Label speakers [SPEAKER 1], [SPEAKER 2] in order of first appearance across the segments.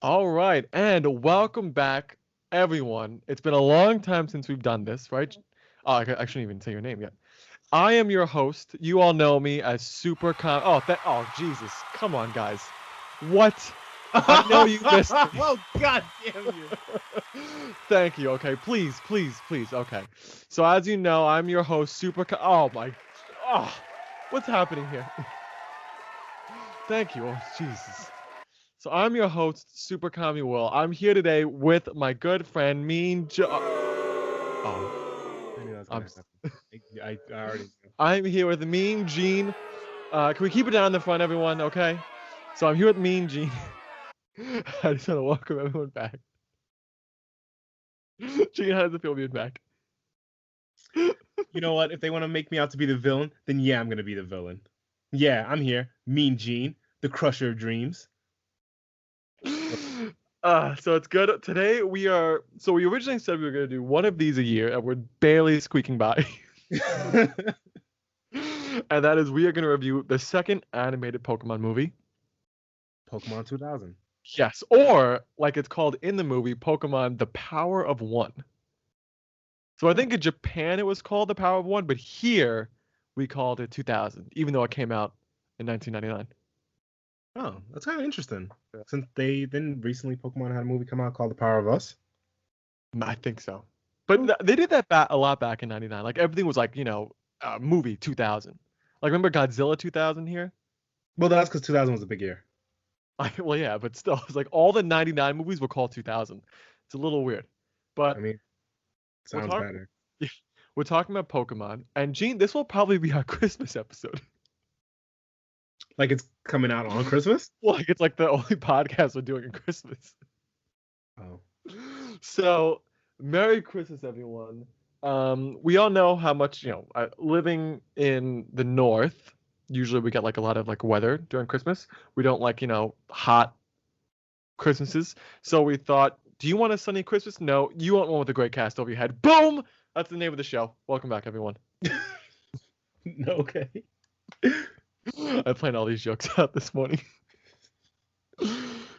[SPEAKER 1] All right, and welcome back, everyone. It's been a long time since we've done this, right? Oh, I shouldn't even say your name yet. I am your host. You all know me as Oh, Jesus! Come on, guys. What? I know you missed me.
[SPEAKER 2] Oh, God damn you.
[SPEAKER 1] Thank you. Okay, please, please, please. Okay. So as you know, I'm your host, Oh my. Oh, what's happening here? Thank you. Oh, Jesus. So I'm your host, Super Kami Will. I'm here today with my good friend Mean Joe. Oh,
[SPEAKER 2] I knew that was
[SPEAKER 1] I'm
[SPEAKER 2] gonna happen. I already knew.
[SPEAKER 1] I'm here with Mean Gene. Can we keep it down in the front, everyone? Okay. So I'm here with Mean Gene. I just want to welcome everyone back. Gene, how does it feel being back?
[SPEAKER 2] You know what? If they want to make me out to be the villain, then yeah, I'm gonna be the villain. Yeah, I'm here. Mean Gene, the crusher of dreams.
[SPEAKER 1] So it's good. Today we originally said we were gonna do one of these a year, and we're barely squeaking by. And that is we are gonna review the second animated Pokemon movie.
[SPEAKER 2] Pokemon 2000.
[SPEAKER 1] Yes, or like it's called in the movie, Pokemon: The Power of One. So I
[SPEAKER 2] Huh.
[SPEAKER 1] think in Japan it was called The Power of One, but here we called it 2000, even though it came out in 1999.
[SPEAKER 2] Oh, that's kind of interesting.
[SPEAKER 1] Yeah.
[SPEAKER 2] Since they then recently Pokemon had a movie come out called The Power of Us.
[SPEAKER 1] I think so. But
[SPEAKER 2] Hmm.
[SPEAKER 1] they did that a lot back in 99. Like everything was like, movie 2000. Like remember Godzilla 2000 here?
[SPEAKER 2] Well, that's because 2000 was a big year.
[SPEAKER 1] Like, well, yeah, but still, it's like all the 99 movies were called 2000. It's a little weird.
[SPEAKER 2] I
[SPEAKER 1] But
[SPEAKER 2] mean,
[SPEAKER 1] we're
[SPEAKER 2] sounds
[SPEAKER 1] talking
[SPEAKER 2] better.
[SPEAKER 1] we're talking about Pokemon. And Gene, this will probably be our Christmas episode.
[SPEAKER 2] Like it's coming out on Christmas.
[SPEAKER 1] Like it's like the only podcast we're doing in Christmas.
[SPEAKER 2] Oh,
[SPEAKER 1] So, Merry Christmas, everyone. We all know how much, living in the north, usually we get like a lot of like weather during Christmas. We don't like, hot Christmases. So we thought, do you want a sunny Christmas? No, you want one with a great cast over your head. Boom! That's the name of the show. Welcome back, everyone.
[SPEAKER 2] okay.
[SPEAKER 1] I planned all these jokes out this morning.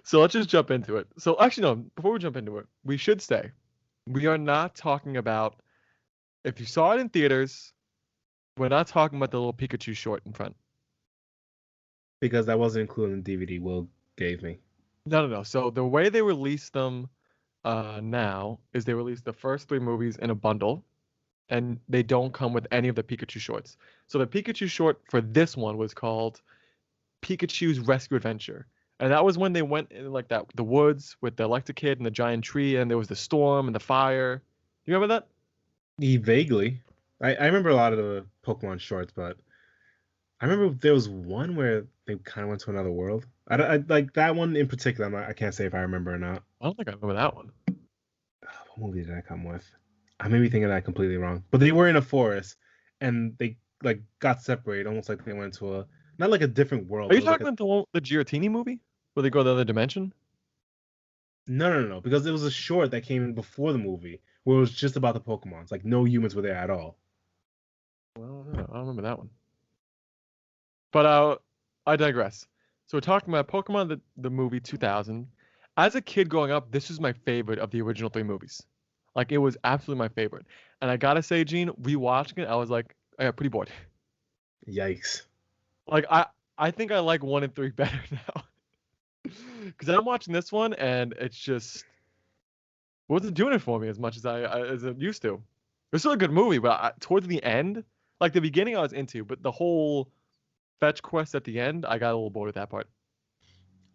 [SPEAKER 1] So let's just jump into it. So actually, no, before we jump into it, we should say we are not talking about if you saw it in theaters, we're not talking about the little Pikachu short in front.
[SPEAKER 2] Because that wasn't included in the DVD Will gave me.
[SPEAKER 1] No, no, no. So the way they release them now is they release the first three movies in a bundle, and they don't come with any of the Pikachu shorts. So the Pikachu short for this one was called Pikachu's Rescue Adventure. And that was when they went in like that the woods with the Electrokid and the giant tree, and there was the storm and the fire. You remember that?
[SPEAKER 2] Vaguely. I remember a lot of the Pokemon shorts, but I remember there was one where they kind of went to another world. I like that one in particular. I can't say if I remember or not.
[SPEAKER 1] I don't think I remember that one.
[SPEAKER 2] What movie did I come with? I may be thinking that completely wrong. But they were in a forest, and they like got separated, almost like they went to a not like a different world,
[SPEAKER 1] Are
[SPEAKER 2] but
[SPEAKER 1] you
[SPEAKER 2] it was like
[SPEAKER 1] talking
[SPEAKER 2] a
[SPEAKER 1] about the Giratini movie where they go to the other dimension?
[SPEAKER 2] no, because it was a short that came in before the movie where it was just about the Pokemons. Like no humans were there at all.
[SPEAKER 1] Well, no, I don't remember that one. But I digress. So we're talking about Pokemon the movie 2000. As a kid growing up, this was my favorite of the original three movies. Like it was absolutely my favorite. And I gotta say, Gene, rewatching it, I was like, I got pretty bored.
[SPEAKER 2] Yikes.
[SPEAKER 1] Like I think I like one and three better now. Because I'm watching this one and it's just wasn't doing it for me as much as it used to. It was still a good movie, but towards the end, like the beginning, I was into, but the whole fetch quest at the end, I got a little bored with that part.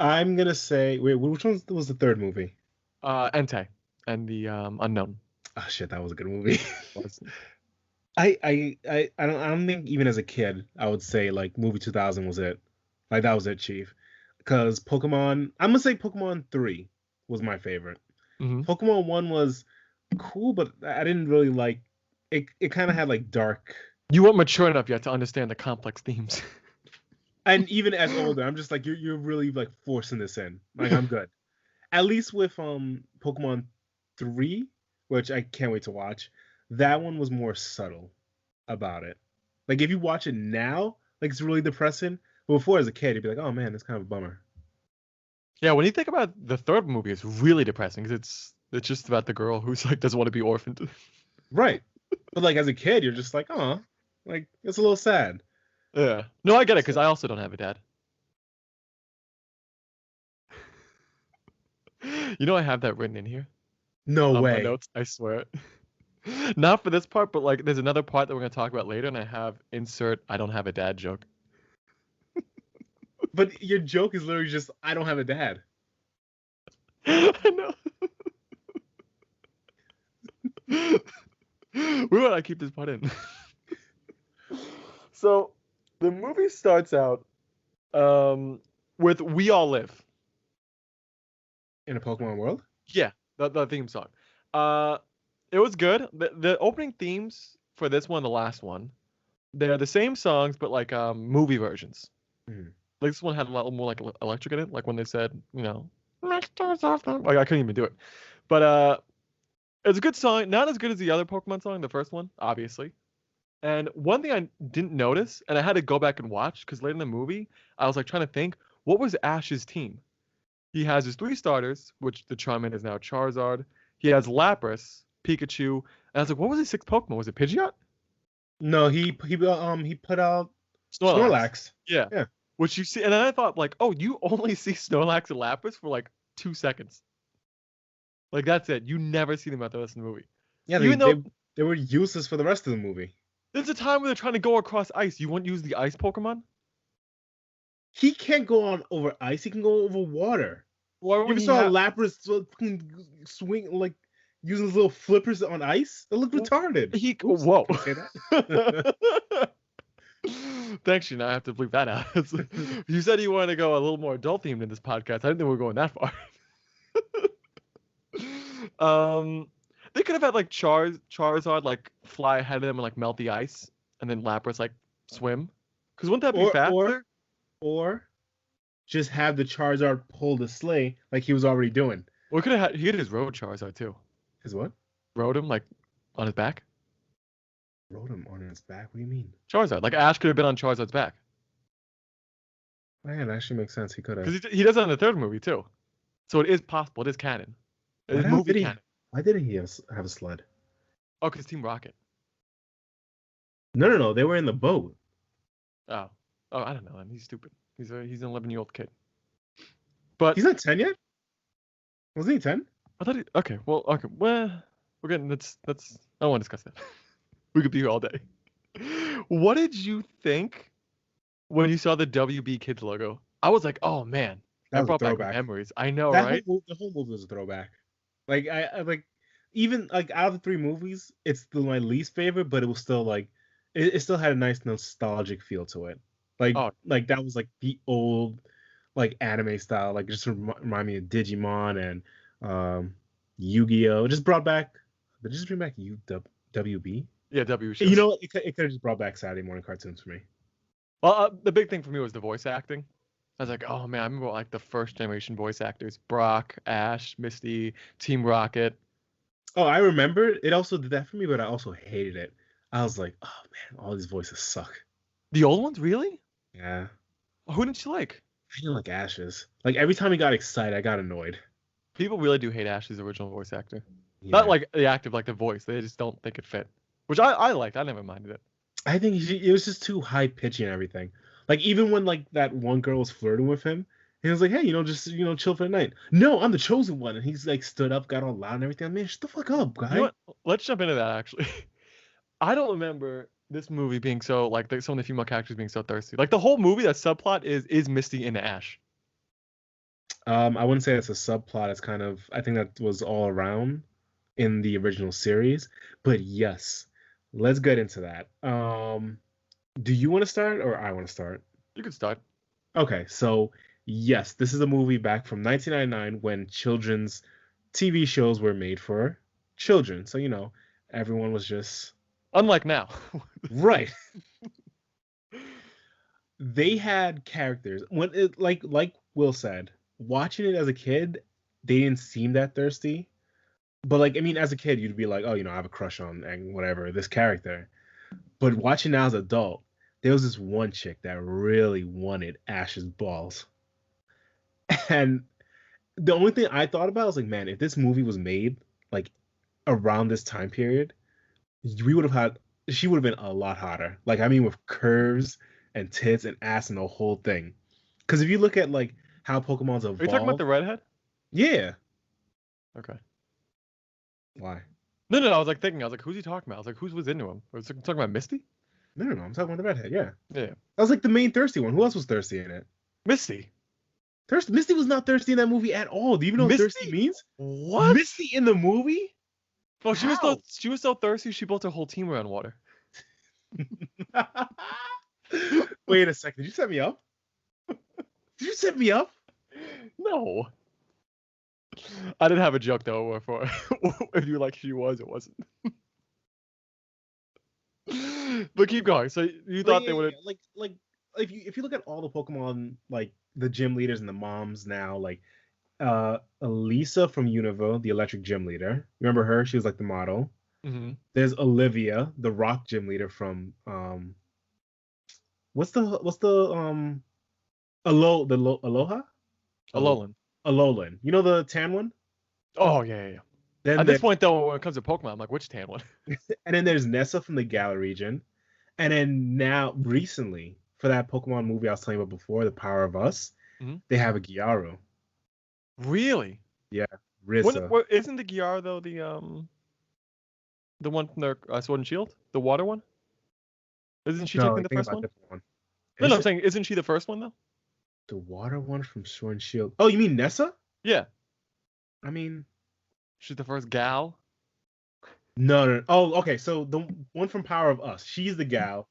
[SPEAKER 2] I'm gonna say wait, which one was the third movie?
[SPEAKER 1] Entei and the unknown
[SPEAKER 2] Oh shit, that was a good movie.
[SPEAKER 1] was.
[SPEAKER 2] I don't think even as a kid I would say like movie 2000 was it. Like that was it, Chief. Because Pokemon, I'm gonna say Pokemon 3 was my favorite.
[SPEAKER 1] Hmm.
[SPEAKER 2] Pokemon 1 was cool, but I didn't really like it. It kind of had like dark.
[SPEAKER 1] You weren't mature enough yet to understand the complex themes.
[SPEAKER 2] And even as older, I'm just like you're really like forcing this in. Like I'm good. At least with Pokemon 3, which I can't wait to watch. That one was more subtle about it. Like if you watch it now, like it's really depressing. But before as a kid, you'd be like, oh man, that's kind of a bummer.
[SPEAKER 1] Yeah, when you think about the third movie, it's really depressing because it's just about the girl who's like doesn't want to be orphaned.
[SPEAKER 2] Right. But like as a kid, you're just like, oh, like it's a little sad.
[SPEAKER 1] Yeah. No, I get it because
[SPEAKER 2] So,
[SPEAKER 1] I also don't have a dad. You know, I have that written in here
[SPEAKER 2] no
[SPEAKER 1] on my
[SPEAKER 2] way.
[SPEAKER 1] notes. I swear. Not for this part, but like there's another part that we're gonna talk about later, and I have insert I don't have a dad joke.
[SPEAKER 2] But your joke is literally just, I don't have a dad.
[SPEAKER 1] I know. Where would I keep this part in? So the movie starts out with "We All Live."
[SPEAKER 2] In a Pokemon world?
[SPEAKER 1] Yeah, the theme song. Uh, it was good. The opening themes for this one, the last one, they're the same songs but like movie versions.
[SPEAKER 2] Hmm.
[SPEAKER 1] Like this one had a lot more like electric in it, like when they said, you know, next door's off the-" like I couldn't even do it. But it's a good song, not as good as the other Pokemon song, the first one, obviously. And one thing I didn't notice, and I had to go back and watch because later in the movie, I was like trying to think, what was Ash's team? He has his three starters, which the Charmin is now Charizard. He has Lapras, Pikachu, and I was like, what was his sixth Pokemon? Was it Pidgeot?
[SPEAKER 2] No, he put out
[SPEAKER 1] Snorlax.
[SPEAKER 2] Snorlax.
[SPEAKER 1] Yeah.
[SPEAKER 2] Yeah.
[SPEAKER 1] Which you see, and then I thought like, oh, you only see Snorlax and Lapras for like 2 seconds. Like that's it. You never see them at the rest of the movie.
[SPEAKER 2] Yeah,
[SPEAKER 1] Even though
[SPEAKER 2] they were useless for the rest of the movie.
[SPEAKER 1] there's a time where they're trying to go across ice. You won't use the ice Pokemon?
[SPEAKER 2] He can't go on over ice. He can go over water.
[SPEAKER 1] Why
[SPEAKER 2] You
[SPEAKER 1] would
[SPEAKER 2] ever
[SPEAKER 1] he
[SPEAKER 2] saw
[SPEAKER 1] have?
[SPEAKER 2] Lapras fucking swing like using his little flippers on ice? It looked retarded.
[SPEAKER 1] He
[SPEAKER 2] Oops,
[SPEAKER 1] whoa.
[SPEAKER 2] can I say that?
[SPEAKER 1] Thanks, you. I have to bleep that out. You said you wanted to go a little more adult themed in this podcast. I didn't think we were going that far. They could have had like Charizard like fly ahead of them and like melt the ice, and then Lapras like swim. Because wouldn't that be
[SPEAKER 2] or or
[SPEAKER 1] faster?
[SPEAKER 2] or just have the Charizard pull the sleigh like he was already doing.
[SPEAKER 1] Or could have had he could have just rode Charizard too.
[SPEAKER 2] His what?
[SPEAKER 1] Rode him like on his back.
[SPEAKER 2] Rode him on his back. What do you mean?
[SPEAKER 1] Charizard, like Ash could have been on Charizard's back.
[SPEAKER 2] Man, that actually makes sense. He could have.
[SPEAKER 1] Because he does that in the third movie too. So it is possible. It is canon. It
[SPEAKER 2] Why
[SPEAKER 1] is
[SPEAKER 2] the hell
[SPEAKER 1] movie
[SPEAKER 2] did he?
[SPEAKER 1] canon.
[SPEAKER 2] Why didn't he have a sled?
[SPEAKER 1] Oh, because Team Rocket.
[SPEAKER 2] No. They were in the boat.
[SPEAKER 1] Oh, I don't know. Man. He's stupid. He's an 11-year-old kid. But
[SPEAKER 2] He's not 10 yet. Wasn't he 10?
[SPEAKER 1] I thought. Okay. Well. Okay. Well, we're getting. That's. I don't want to discuss that. We could be here all day. What did you think when you saw the WB Kids logo? I was like, oh man,
[SPEAKER 2] That
[SPEAKER 1] that
[SPEAKER 2] was a
[SPEAKER 1] brought back
[SPEAKER 2] throwback.
[SPEAKER 1] memories. I know,
[SPEAKER 2] That
[SPEAKER 1] right?
[SPEAKER 2] the whole movie was a throwback. Like I like even like out of the three movies, it's my least favorite, but it was still like it still had a nice nostalgic feel to it.
[SPEAKER 1] Oh,
[SPEAKER 2] Like that was like the old like anime style. Like it just remind me of Digimon and Yu-Gi-Oh. It just brought back. Did it just bring back WB?
[SPEAKER 1] yeah, W
[SPEAKER 2] You
[SPEAKER 1] shows.
[SPEAKER 2] know what? It could have just brought back Saturday morning cartoons for me.
[SPEAKER 1] Well, the big thing for me was the voice acting. I was like, oh man, I remember like the first generation voice actors: Brock, Ash, Misty, Team Rocket.
[SPEAKER 2] Oh, I remember it also did that for me, but I also hated it. I was like, oh man, all these voices suck.
[SPEAKER 1] The old ones, really?
[SPEAKER 2] Yeah.
[SPEAKER 1] Who didn't you like?
[SPEAKER 2] I didn't like Ashes. Like every time he got excited, I got annoyed.
[SPEAKER 1] People really do hate Ash's original voice actor. Not
[SPEAKER 2] Yeah.
[SPEAKER 1] like the active, like the voice. They just don't think it fit. Which I liked. I never minded it.
[SPEAKER 2] I think it was just too high pitchy and everything. Like even when like that one girl was flirting with him, he was like, "Hey, just chill for the night." No, I'm the chosen one, and he's like stood up, got all loud and everything. Man, shut the fuck up,
[SPEAKER 1] You know
[SPEAKER 2] guy.
[SPEAKER 1] what? Let's jump into that actually. I don't remember this movie being so like some of the female characters being so thirsty. Like the whole movie, that subplot is Misty and Ash.
[SPEAKER 2] I wouldn't say it's a subplot. It's kind of I think that was all around in the original series. But yes, let's get into that. Do you want to start or I want to start?
[SPEAKER 1] You could start.
[SPEAKER 2] Okay, so yes, this is a movie back from 1999 when children's TV shows were made for children. So, everyone was just
[SPEAKER 1] Unlike now.
[SPEAKER 2] right. They had characters. When it like Will said, watching it as a kid, they didn't seem that thirsty. But like I mean, as a kid, you'd be like, oh, I have a crush on and whatever this character. But watching now as an adult, there was this one chick that really wanted Ash's balls. And The only thing I thought about was like, man, if this movie was made like around this time period, we would have had she would have been a lot hotter. Like I mean, with curves and tits and ass and the whole thing. Because if you look at like how Pokemon's
[SPEAKER 1] Are you talking about
[SPEAKER 2] evolved,
[SPEAKER 1] the redhead?
[SPEAKER 2] yeah.
[SPEAKER 1] Okay.
[SPEAKER 2] Why?
[SPEAKER 1] No. I was like thinking. I was like, who's he talking about? I was like, who was into him? I was talking about Misty.
[SPEAKER 2] No. I'm talking about the redhead. Yeah,
[SPEAKER 1] Yeah.
[SPEAKER 2] that was like the main thirsty one. Who else was thirsty in it?
[SPEAKER 1] Misty.
[SPEAKER 2] Thirsty. Misty was not thirsty in that movie at all. Do you even know what thirsty
[SPEAKER 1] Misty?
[SPEAKER 2] means?
[SPEAKER 1] What?
[SPEAKER 2] Misty in the movie?
[SPEAKER 1] Well,
[SPEAKER 2] How?
[SPEAKER 1] she was so thirsty. She built her whole team around water.
[SPEAKER 2] Wait a second. Did you set me up? Did you set me up?
[SPEAKER 1] No. I didn't have a joke though. For if you like, she was. It wasn't. But keep going. So you thought they would
[SPEAKER 2] like if you look at all the Pokemon, like the gym leaders and the moms now, like Elisa from Unova, the electric gym leader. Remember her? She was like the model.
[SPEAKER 1] Mm-hmm.
[SPEAKER 2] There's Olivia, the rock gym leader from what's the Aloha?
[SPEAKER 1] Alolan.
[SPEAKER 2] Alolan. You know the tan one?
[SPEAKER 1] Oh yeah.
[SPEAKER 2] Then
[SPEAKER 1] At this point though, when it comes to Pokemon, I'm like, which tan one?
[SPEAKER 2] and then there's Nessa from the Galar region. And then now recently, for that Pokemon movie I was telling you about before, The Power of Us, they have a Gyaru.
[SPEAKER 1] Really?
[SPEAKER 2] Yeah, Rissa.
[SPEAKER 1] Isn't the Gyara though the one from the Sword and Shield, the water one? Isn't she
[SPEAKER 2] No,
[SPEAKER 1] taking the
[SPEAKER 2] think
[SPEAKER 1] first
[SPEAKER 2] about
[SPEAKER 1] one?
[SPEAKER 2] different one.
[SPEAKER 1] No, I'm saying, isn't she the first one though?
[SPEAKER 2] The water one from Sword and Shield. Oh, you mean Nessa?
[SPEAKER 1] Yeah.
[SPEAKER 2] I mean,
[SPEAKER 1] She's the first gal.
[SPEAKER 2] no. Oh, okay. So the one from Power of Us, she's the gal.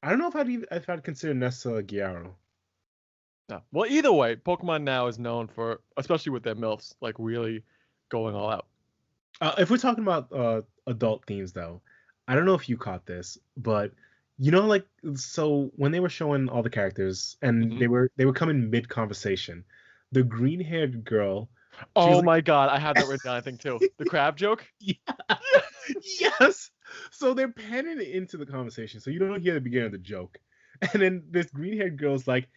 [SPEAKER 2] I don't know if I'd consider Nessa a Gyaru.
[SPEAKER 1] No. Well, either way, Pokemon now is known for, especially with their MILFs, like really going all out.
[SPEAKER 2] If we're talking about adult themes, though, I don't know if you caught this, but you know, like, so when they were showing all the characters and they were coming mid conversation, the green haired girl.
[SPEAKER 1] Oh
[SPEAKER 2] like,
[SPEAKER 1] my god, I had that written down, I think too. The crab joke.
[SPEAKER 2] Yeah. Yes. So they're panning it into the conversation, so you don't hear the beginning of the joke, and then this green haired girl's like,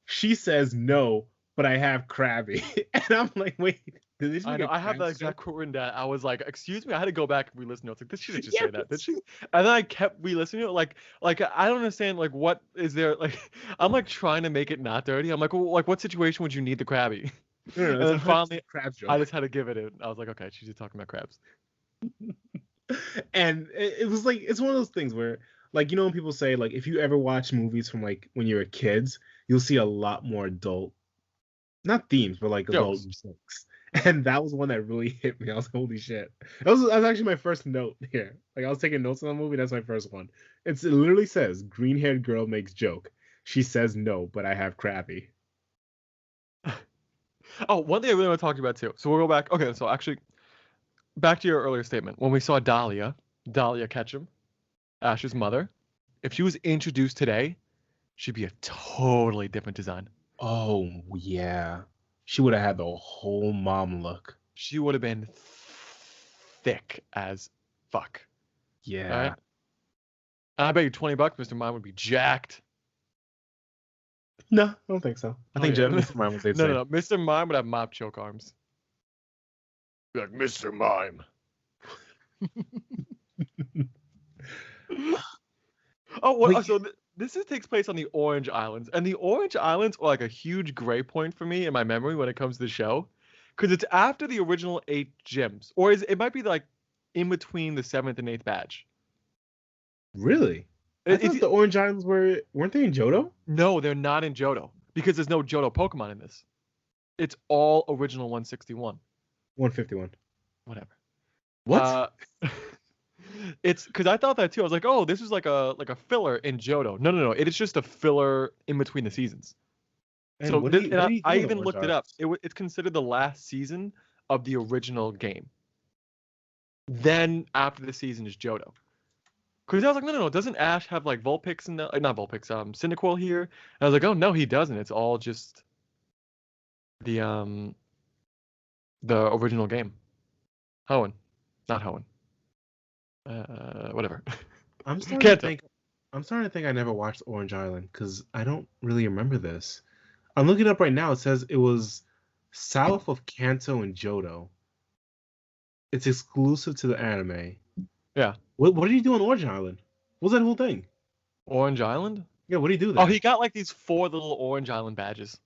[SPEAKER 2] she says no, but I have Krabby, and I'm like, wait. Did they just
[SPEAKER 1] I
[SPEAKER 2] make
[SPEAKER 1] know.
[SPEAKER 2] a
[SPEAKER 1] I have
[SPEAKER 2] Krabs
[SPEAKER 1] that exact
[SPEAKER 2] joke?
[SPEAKER 1] quote written down. I was like, "Excuse me." I had to go back and re-listen to it. I was like, "This she didn't just say that, did
[SPEAKER 2] Yes.
[SPEAKER 1] she?" And then I kept re-listening to it. Like I don't understand. Like, what is there? Like, I'm like trying to make it not dirty. I'm like, well, like, what situation would you need the Krabby?
[SPEAKER 2] No,
[SPEAKER 1] And
[SPEAKER 2] it's
[SPEAKER 1] then
[SPEAKER 2] a
[SPEAKER 1] finally,
[SPEAKER 2] Krabs joke.
[SPEAKER 1] I just had to give it. I was like, okay, she's just talking about crabs.
[SPEAKER 2] And it was like, it's one of those things where, like, you know, when people say, like, if you ever watch movies from like when you were kids, you'll see a lot more adult, not themes, but like adult
[SPEAKER 1] Jokes.
[SPEAKER 2] jokes. And that was one that really hit me. I was like, holy shit. That was actually my first note here. Like, I was taking notes on the movie. That's my first one. It literally says, green haired girl makes joke. She says no, but I have Krabby.
[SPEAKER 1] Oh, one thing I really want to talk about too. So we'll go back. Okay, so actually, back to your earlier statement. When we saw Dahlia Ketchum, Ash's mother, if she was introduced today, she'd be a totally different design.
[SPEAKER 2] Oh, yeah. She would have had the whole mom look.
[SPEAKER 1] She would have been thick as fuck.
[SPEAKER 2] Yeah.
[SPEAKER 1] All right? I bet you $20, Mr. Mime would be jacked.
[SPEAKER 2] No, I don't think so. I think
[SPEAKER 1] yeah.
[SPEAKER 2] Mr. Mime would say
[SPEAKER 1] No. Mr. Mime would have mop choke arms. Be like, Mr. Mime. This takes place on the Orange Islands, and the Orange Islands are like a huge gray point for me in my memory when it comes to the show, because it's after the original 8 gyms, or it might be like in between the 7th and 8th badge.
[SPEAKER 2] Really? I thought the Orange Islands weren't they in Johto?
[SPEAKER 1] No, they're not in Johto because there's no Johto Pokemon in this. It's all original 161.
[SPEAKER 2] 151.
[SPEAKER 1] Whatever.
[SPEAKER 2] What?
[SPEAKER 1] It's because I thought that too. I was like, oh, this is like a filler in Johto. No. It is just a filler in between the seasons.
[SPEAKER 2] And
[SPEAKER 1] so I even looked it up.
[SPEAKER 2] Islands?
[SPEAKER 1] It's considered the last season of the original game. Then after the season is Johto. Because I was like, no. Doesn't Ash have like Vulpix and not Vulpix, Cyndaquil here? And I was like, oh no, he doesn't. It's all just the original game. Hoenn, not Hoenn. Whatever.
[SPEAKER 2] I'm starting to think I never watched Orange Island because I don't really remember this. I'm looking it up right now. It says it was south of Kanto and Johto. It's exclusive to the anime.
[SPEAKER 1] Yeah.
[SPEAKER 2] What did he do on Origin Island? What was that whole thing?
[SPEAKER 1] Orange Island?
[SPEAKER 2] Yeah, what did he do
[SPEAKER 1] Oh,
[SPEAKER 2] there?
[SPEAKER 1] he got like these 4 little Orange Island badges.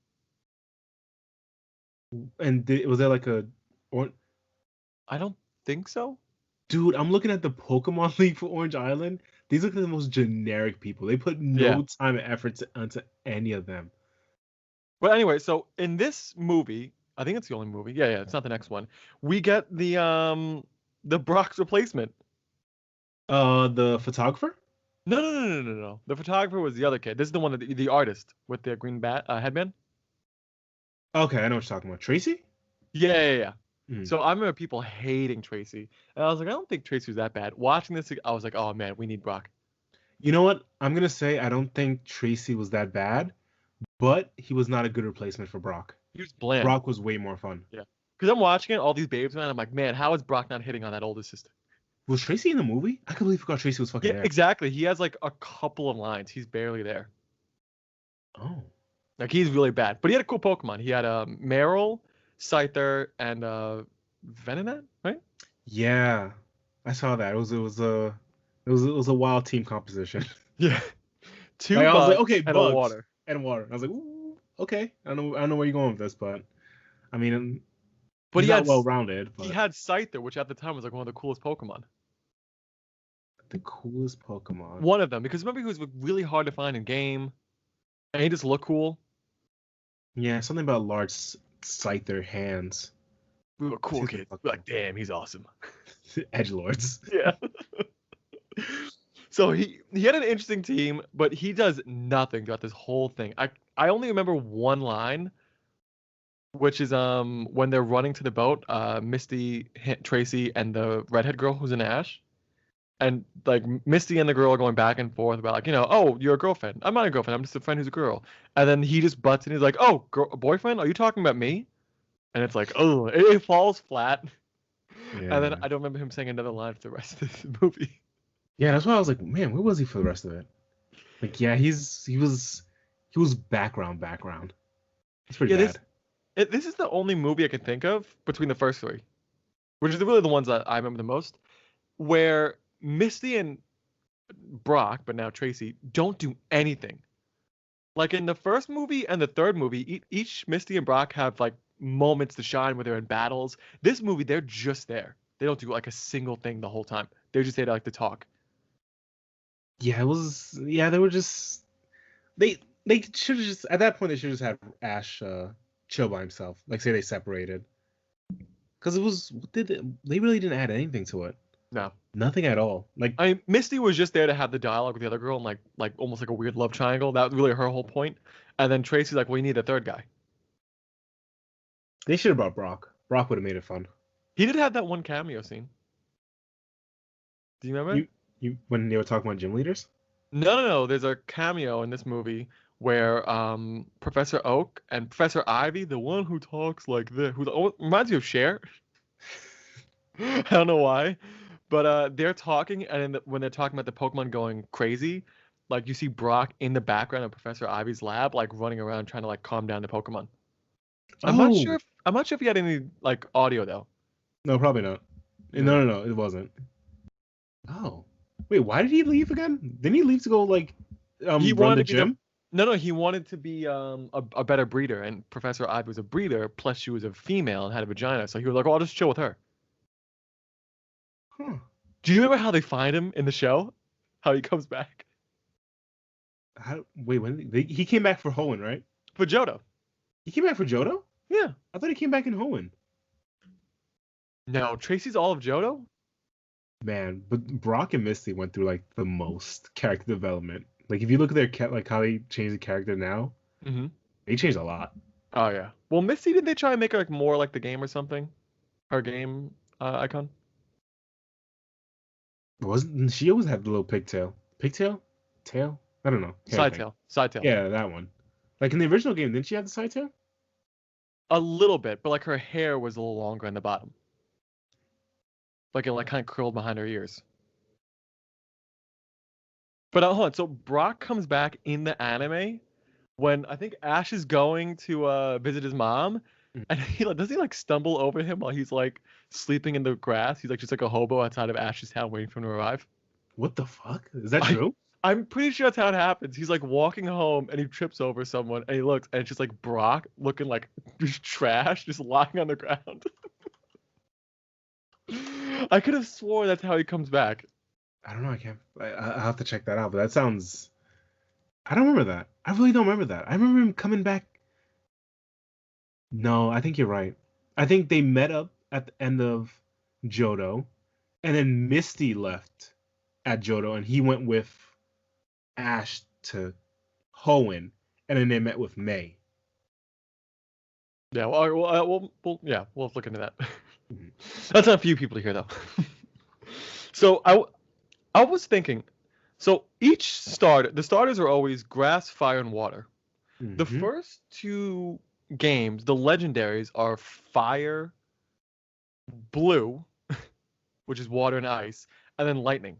[SPEAKER 2] And was there like a or
[SPEAKER 1] I don't think so.
[SPEAKER 2] dude, I'm looking at the Pokemon League for Orange Island. These look like the most generic people. They put
[SPEAKER 1] Yeah.
[SPEAKER 2] no time and effort onto any of them.
[SPEAKER 1] But anyway, so in this movie, I think it's the only movie. Yeah, it's not the next one. We get the Brock's replacement.
[SPEAKER 2] The photographer?
[SPEAKER 1] No. The photographer was the other kid. This is the one that the artist with the green bat headband.
[SPEAKER 2] Okay, I know what you're talking about. Tracy?
[SPEAKER 1] Yeah.
[SPEAKER 2] Mhm.
[SPEAKER 1] So I remember people hating Tracy, and I was like, I don't think Tracy was that bad. Watching this, I was like, oh man, we need Brock.
[SPEAKER 2] You know what? I'm gonna say I don't think Tracy was that bad, but he was not a good replacement for Brock.
[SPEAKER 1] He was bland.
[SPEAKER 2] Brock was way more fun.
[SPEAKER 1] Yeah. Because I'm watching it, all these babes, man. I'm like, man, how is Brock not hitting on that older sister?
[SPEAKER 2] Was Tracy in the movie? I completely forgot Tracy was fucking
[SPEAKER 1] Yeah,
[SPEAKER 2] there.
[SPEAKER 1] exactly. He has like a couple of lines. He's barely there.
[SPEAKER 2] Oh.
[SPEAKER 1] Like he's really bad. But he had a cool Pokemon. He had Marill, Scyther, and Venonat, right?
[SPEAKER 2] Yeah. I saw that. It was a wild team composition.
[SPEAKER 1] Yeah. 2
[SPEAKER 2] Like, I was like,
[SPEAKER 1] bugs
[SPEAKER 2] okay,
[SPEAKER 1] and
[SPEAKER 2] bugs
[SPEAKER 1] a water.
[SPEAKER 2] and water. I was like, ooh, okay. I know where you're going with this, but I mean,
[SPEAKER 1] But
[SPEAKER 2] he's
[SPEAKER 1] he
[SPEAKER 2] not
[SPEAKER 1] had
[SPEAKER 2] well rounded.
[SPEAKER 1] he
[SPEAKER 2] But
[SPEAKER 1] had Scyther, which at the time was like one of the coolest Pokemon.
[SPEAKER 2] the coolest Pokemon.
[SPEAKER 1] One of them, because remember he was really hard to find in game, and he just looked cool.
[SPEAKER 2] Yeah, something about large Scyther hands.
[SPEAKER 1] We were cool
[SPEAKER 2] He's
[SPEAKER 1] kids.
[SPEAKER 2] a
[SPEAKER 1] We're like, damn, he's awesome.
[SPEAKER 2] Edgelords.
[SPEAKER 1] Yeah. So he had an interesting team, but he does nothing throughout this whole thing. I only remember one line, which is when they're running to the boat, Misty, Tracy, and the redhead girl who's in Ash, and like Misty and the girl are going back and forth about like, oh, you're a girlfriend. I'm not a girlfriend. I'm just a friend who's a girl. And then he just butts in. He's like, oh, boyfriend? Are you talking about me? And it's like, oh, it falls flat.
[SPEAKER 2] Yeah.
[SPEAKER 1] And then I don't remember him saying another line for the rest of the movie.
[SPEAKER 2] Yeah, that's why I was like, man, where was he for the rest of it? Like, yeah, he was background. It's pretty
[SPEAKER 1] Yeah,
[SPEAKER 2] bad.
[SPEAKER 1] this is the only movie I can think of between the first 3, which is really the ones that I remember the most, where Misty and Brock, but now Tracy, don't do anything. Like in the first movie and the third movie, each Misty and Brock have like moments to shine where they're in battles. This movie, they're just there. They don't do like a single thing the whole time. They're just there to like to talk.
[SPEAKER 2] Yeah, it was. Yeah, they were just. They should have just at that point they should just have Ash chill by himself. Like say they separated. Because it was they really didn't add anything to it.
[SPEAKER 1] No.
[SPEAKER 2] Nothing at all. Like
[SPEAKER 1] I mean, Misty was just there to have the dialogue with the other girl and like almost like a weird love triangle. That was really her whole point. And then Tracy's like, we need a third guy.
[SPEAKER 2] they should have brought Brock. Brock would have made it fun.
[SPEAKER 1] He did have that one cameo scene. Do you remember?
[SPEAKER 2] You when they were talking about gym leaders?
[SPEAKER 1] No. There's a cameo in this movie where Professor Oak and Professor Ivy, the one who talks like this, who reminds me of Cher. I don't know why, but they're talking, and when they're talking about the Pokemon going crazy, like you see Brock in the background of Professor Ivy's lab, like running around trying to like calm down the Pokemon. I'm not sure if he had any like audio though.
[SPEAKER 2] No, probably not.
[SPEAKER 1] Yeah.
[SPEAKER 2] No, it wasn't. Oh. Wait, why did he leave again? Didn't he leave to go like
[SPEAKER 1] He
[SPEAKER 2] run
[SPEAKER 1] wanted
[SPEAKER 2] the
[SPEAKER 1] to be
[SPEAKER 2] gym?
[SPEAKER 1] No, he wanted to be a better breeder, and Professor Ivy was a breeder, plus she was a female and had a vagina, so he was like, oh, I'll just chill with her.
[SPEAKER 2] Huh.
[SPEAKER 1] Do you remember how they find him in the show? How he comes back?
[SPEAKER 2] Wait, he came back for Hoenn, right?
[SPEAKER 1] For Johto.
[SPEAKER 2] He came back for Johto?
[SPEAKER 1] Yeah.
[SPEAKER 2] I thought he came back in Hoenn.
[SPEAKER 1] No, Tracy's all of Johto?
[SPEAKER 2] Man, but Brock and Misty went through like the most character development. Like if you look at their like how they changed the character now, they changed a lot.
[SPEAKER 1] Oh yeah. Well, Misty, did they try and make her like more like the game or something? Her game icon?
[SPEAKER 2] Wasn't she always had the little pigtail? Pigtail? Tail? I don't know.
[SPEAKER 1] Side tail.
[SPEAKER 2] Yeah, that one. Like in the original game, didn't she have the side tail?
[SPEAKER 1] A little bit, but like her hair was a little longer in the bottom. Like it like kind of curled behind her ears. But hold on, so Brock comes back in the anime when I think Ash is going to visit his mom, And he like doesn't he like stumble over him while he's like sleeping in the grass? He's like just like a hobo outside of Ash's town waiting for him to arrive.
[SPEAKER 2] What the fuck? Is that
[SPEAKER 1] I
[SPEAKER 2] true?
[SPEAKER 1] I'm pretty sure that's how it happens. He's like walking home and he trips over someone and he looks and it's just like Brock looking like just trash, just lying on the ground. I could have swore that's how he comes back.
[SPEAKER 2] I don't know. I can't. I'll have to check that out. But that sounds. I don't remember that. I really don't remember that. I remember him coming back. No, I think you're right. I think they met up at the end of Johto, and then Misty left at Johto, and he went with Ash to Hoenn, and then they met with May.
[SPEAKER 1] Yeah, yeah, we'll look into that. That's not a few people to hear though. So I was thinking, so each starter, the starters are always grass, fire, and water. The
[SPEAKER 2] Mhm.
[SPEAKER 1] first two games, the legendaries are fire, blue, which is water and ice, and then lightning.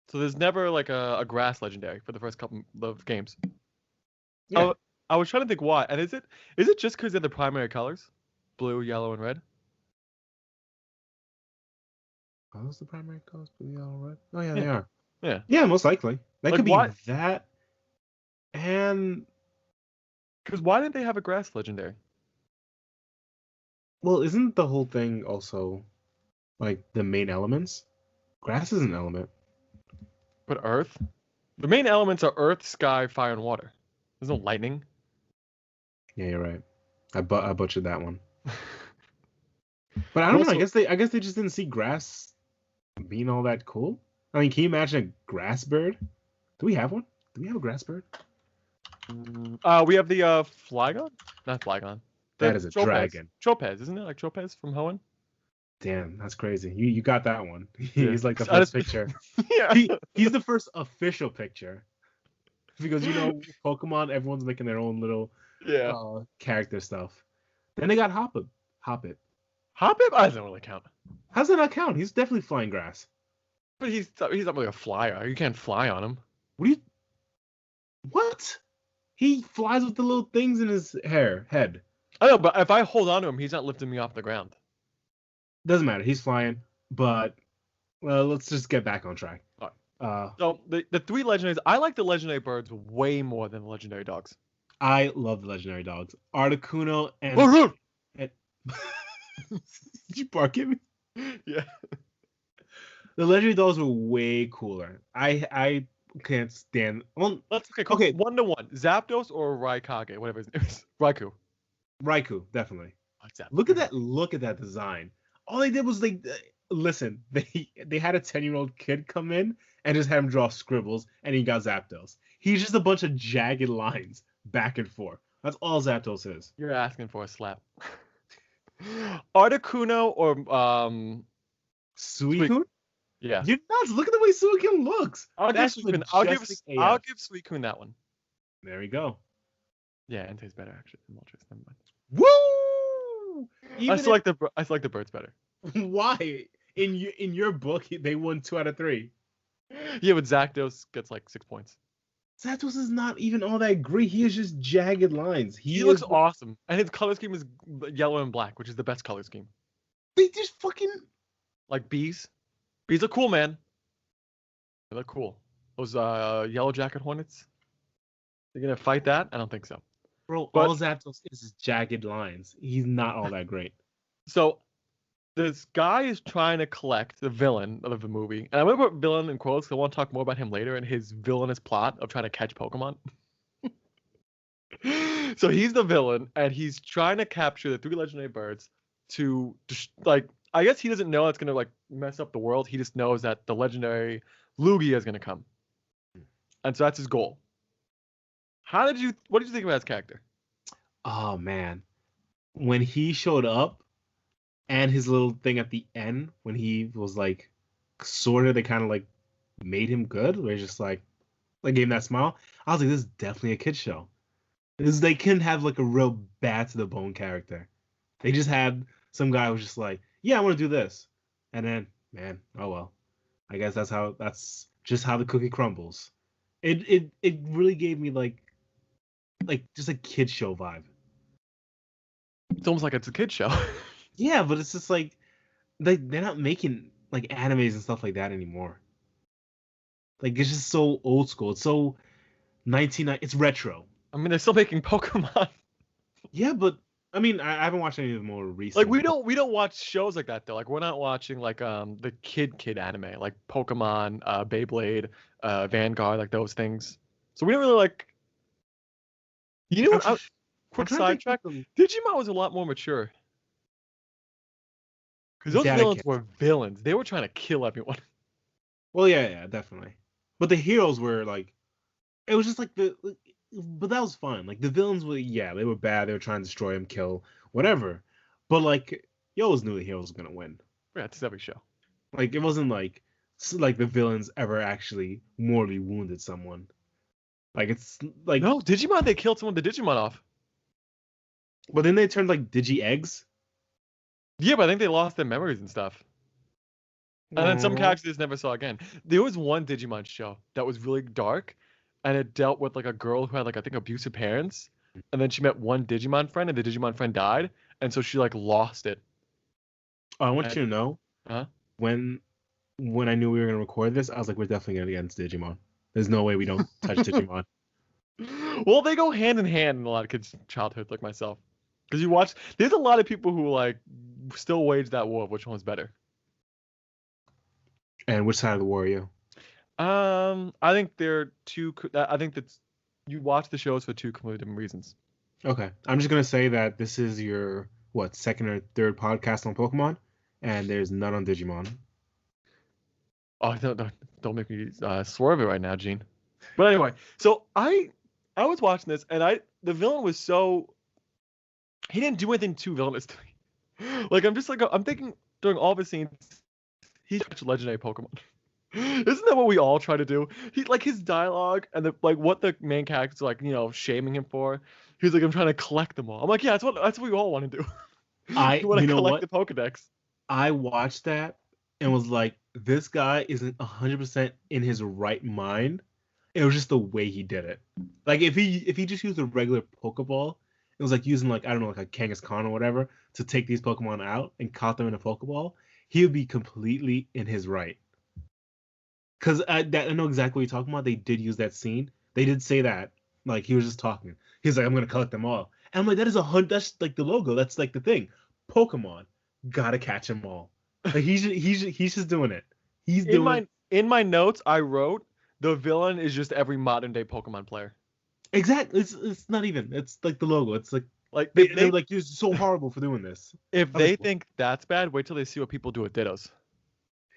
[SPEAKER 1] So there's never like a grass legendary for the first couple of games.
[SPEAKER 2] Yeah.
[SPEAKER 1] I was trying to think why. And is it just because they're the primary colors? Blue, yellow, and red?
[SPEAKER 2] Are those the primary colors? Blue, yellow, red? Oh yeah,
[SPEAKER 1] Yeah.
[SPEAKER 2] they are.
[SPEAKER 1] Yeah.
[SPEAKER 2] Yeah, most likely. That
[SPEAKER 1] Like
[SPEAKER 2] could be
[SPEAKER 1] why?
[SPEAKER 2] that, and
[SPEAKER 1] Because why didn't they have a grass legendary?
[SPEAKER 2] well, isn't the whole thing also like the main elements? Grass is an element.
[SPEAKER 1] But earth? The main elements are earth, sky, fire, and water. There's no lightning.
[SPEAKER 2] Yeah, you're right. I butchered that one. But I don't know.
[SPEAKER 1] Also,
[SPEAKER 2] I guess they just didn't see grass being all that cool. I mean, can you imagine a grass bird? Do we have one? Do we have a grass bird?
[SPEAKER 1] we have the Flygon? Not Flygon. The
[SPEAKER 2] That is a
[SPEAKER 1] Tropez.
[SPEAKER 2] dragon.
[SPEAKER 1] Tropez, isn't it? Like Tropez from Hoenn?
[SPEAKER 2] Damn, that's crazy. You got that one.
[SPEAKER 1] Yeah.
[SPEAKER 2] He's like the
[SPEAKER 1] I
[SPEAKER 2] first
[SPEAKER 1] just-
[SPEAKER 2] picture.
[SPEAKER 1] yeah.
[SPEAKER 2] He's the first official picture. Because Pokemon, everyone's making their own little
[SPEAKER 1] Yeah.
[SPEAKER 2] character stuff. Then they got Hoppip. Hoppip.
[SPEAKER 1] Hoppip? I doesn't really count.
[SPEAKER 2] How's that not count? He's definitely flying grass.
[SPEAKER 1] But he's not really a flyer. You can't fly on him.
[SPEAKER 2] What do you? What? He flies with the little things in his head.
[SPEAKER 1] I know, but if I hold on to him, he's not lifting me off the ground.
[SPEAKER 2] Doesn't matter. He's flying. But well, let's just get back on track.
[SPEAKER 1] So the three legendaries, I like the legendary birds way more than the legendary dogs.
[SPEAKER 2] I love the legendary dogs. Articuno and. Did you bark at me?
[SPEAKER 1] Yeah.
[SPEAKER 2] The legendary dogs were way cooler. I can't stand. Well,
[SPEAKER 1] Let's okay.
[SPEAKER 2] Okay.
[SPEAKER 1] 1-1. Zapdos or Raikage, whatever his name is. Raikou.
[SPEAKER 2] Raikou, definitely.
[SPEAKER 1] What's that?
[SPEAKER 2] Look at that! Look at that design. All they did was listen. They had a 10-year-old kid come in and just have him draw scribbles, and he got Zapdos. He's just a bunch of jagged lines back and forth. That's all Zapdos is.
[SPEAKER 1] You're asking for a slap. Articuno or
[SPEAKER 2] Suicune?
[SPEAKER 1] Yeah.
[SPEAKER 2] You're nuts! Look at the way Suicune looks.
[SPEAKER 1] I'll give Suicune. I'll give Suicune that one.
[SPEAKER 2] There we go.
[SPEAKER 1] Yeah, Entei's better actually than Moltres. Never mind.
[SPEAKER 2] Woo!
[SPEAKER 1] I select the birds better.
[SPEAKER 2] Why? In your book, they won 2 out of 3.
[SPEAKER 1] Yeah, but Zapdos gets like 6 points.
[SPEAKER 2] Zapdos is not even all that great. He is just jagged lines.
[SPEAKER 1] He looks awesome, and his color scheme is yellow and black, which is the best color scheme.
[SPEAKER 2] They just fucking
[SPEAKER 1] Like bees. Bees are cool, man. They look cool. Those yellow jacket hornets. They're gonna fight that? I don't think so.
[SPEAKER 2] bro.
[SPEAKER 1] But-
[SPEAKER 2] all Zapdos is jagged lines. He's not all that great.
[SPEAKER 1] So this guy is trying to collect the villain of the movie, and I'm gonna put villain in quotes because I want to talk more about him later and his villainous plot of trying to catch Pokemon. So he's the villain, and he's trying to capture the 3 legendary birds to like. I guess he doesn't know it's gonna like mess up the world. He just knows that the legendary Lugia is gonna come, and so that's his goal. What did you think about his character?
[SPEAKER 2] Oh man, when he showed up, and his little thing at the end when he was like, sort of, they kind of like made him good. Where he's just like gave him that smile. I was like, this is definitely a kid show. They couldn't have like a real bad to the bone character. They just had some guy who was just like, yeah, I want to do this, and then man, oh well, I guess that's just how the cookie crumbles. It really gave me like just a kid show vibe.
[SPEAKER 1] It's almost like it's a kid show.
[SPEAKER 2] Yeah, but it's just like they're not making like animes and stuff like that anymore. Like it's just so old school. It's so 1990. It's retro.
[SPEAKER 1] I mean, they're still making Pokemon.
[SPEAKER 2] Yeah, but I mean, I haven't watched any of the more
[SPEAKER 1] Like
[SPEAKER 2] recent.
[SPEAKER 1] we don't watch shows like that though. Like we're not watching like the kid anime like Pokemon, Beyblade, Vanguard, like those things. So we don't really like. You know
[SPEAKER 2] I'm,
[SPEAKER 1] what?
[SPEAKER 2] tr- I'm
[SPEAKER 1] Quick
[SPEAKER 2] trying to think
[SPEAKER 1] sidetrack.
[SPEAKER 2] of them.
[SPEAKER 1] Digimon was a lot more mature because those
[SPEAKER 2] That I
[SPEAKER 1] villains
[SPEAKER 2] can't.
[SPEAKER 1] were villains. They were trying to kill everyone.
[SPEAKER 2] Well, yeah, definitely. But the heroes were like, it was just like but that was fun. Like the villains were, yeah, they were bad. They were trying to destroy him, kill, whatever. But like, you always knew the heroes were gonna win.
[SPEAKER 1] Yeah, it's every show.
[SPEAKER 2] Like it wasn't like like the villains ever actually mortally wounded someone. Like it's like,
[SPEAKER 1] No, Digimon. They killed someone with the Digimon off.
[SPEAKER 2] but then they turned like digi eggs.
[SPEAKER 1] Yeah, but I think they lost their memories and stuff. And then some
[SPEAKER 2] Aw.
[SPEAKER 1] characters never saw again. There was one Digimon show that was really dark, and it dealt with like a girl who had like I think abusive parents, and then she met one Digimon friend, and the Digimon friend died, and so she like lost it.
[SPEAKER 2] Oh, I want
[SPEAKER 1] And,
[SPEAKER 2] you to know
[SPEAKER 1] huh?
[SPEAKER 2] when I knew we were gonna record this, I was like, we're definitely gonna get into Digimon. There's no way we don't touch Digimon.
[SPEAKER 1] Well, they go hand in hand in a lot of kids' childhoods, like myself. Because you watch, there's a lot of people who like still wage that war of which one's better.
[SPEAKER 2] And which side of the war are you?
[SPEAKER 1] I think they're two. I think that's you watch the shows for two completely different reasons.
[SPEAKER 2] Okay, I'm just gonna say that this is your what second or third podcast on Pokemon, and there's none on Digimon.
[SPEAKER 1] Oh, don't make me swerve it right now, Gene. But anyway, so I was watching this, and the villain was so he didn't do anything too villainous to me. Like I'm thinking during all the scenes, he's such a legendary Pokemon. Isn't that what we all try to do? He like his dialogue and the like what the main characters like shaming him for. He's like I'm trying to collect them all. I'm like yeah, that's what we all want to do. You want
[SPEAKER 2] You
[SPEAKER 1] to
[SPEAKER 2] know
[SPEAKER 1] collect
[SPEAKER 2] what?
[SPEAKER 1] the Pokedex.
[SPEAKER 2] I watched that and was like, this guy isn't 100% in his right mind. It was just the way he did it. Like if he just used a regular Pokeball, it was like using like I don't know like a Kangaskhan or whatever to take these Pokemon out and caught them in a Pokeball, he would be completely in his right. Because I know exactly what you're talking about. They did use that scene. They did say that. Like he was just talking. He's like, I'm gonna collect them all. And I'm like, that is that's like the logo. That's like the thing. Pokemon gotta catch them all. Like he's just doing it. He's
[SPEAKER 1] In
[SPEAKER 2] doing
[SPEAKER 1] my in my notes, I wrote the villain is just every modern day Pokemon player.
[SPEAKER 2] exactly. It's not even. It's like the logo. It's like
[SPEAKER 1] Like
[SPEAKER 2] they're like you're so horrible for doing this.
[SPEAKER 1] if
[SPEAKER 2] I was
[SPEAKER 1] they
[SPEAKER 2] like,
[SPEAKER 1] think that's bad, wait till they see what people do with Dittos,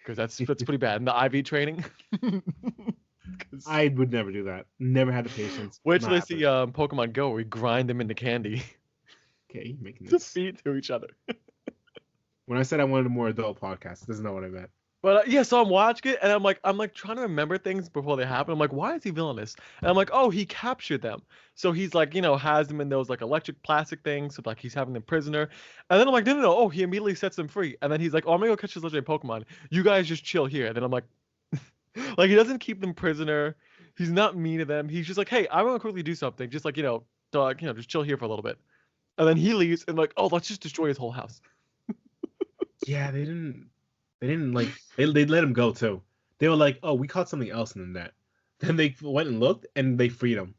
[SPEAKER 1] because that's pretty bad. And the IV training. 'Cause
[SPEAKER 2] I would never do that. Never had the patience.
[SPEAKER 1] wait till
[SPEAKER 2] Not
[SPEAKER 1] they see
[SPEAKER 2] happening.
[SPEAKER 1] Pokemon Go, where we grind them into candy
[SPEAKER 2] Okay, you're making
[SPEAKER 1] to
[SPEAKER 2] this.
[SPEAKER 1] feed to each other.
[SPEAKER 2] When I said I wanted a more adult podcast, this is not what I meant.
[SPEAKER 1] But yeah, so I'm watching it and I'm like trying to remember things before they happen. I'm like, why is he villainous? And I'm like, oh, he captured them. So he's like, has them in those like electric plastic things. So like he's having them prisoner. And then I'm like, no. Oh, he immediately sets them free. And then he's like, oh, I'm gonna go catch this legendary Pokemon. You guys just chill here. And then I'm like, like he doesn't keep them prisoner. He's not mean to them. He's just like, hey, I'm gonna quickly do something. Just like dog, just chill here for a little bit. And then he leaves and like, oh, let's just destroy his whole house.
[SPEAKER 2] Yeah, they didn't. They didn't like. They let him go too. They were like, "Oh, we caught something else in the net." Then they went and looked, and they freed him.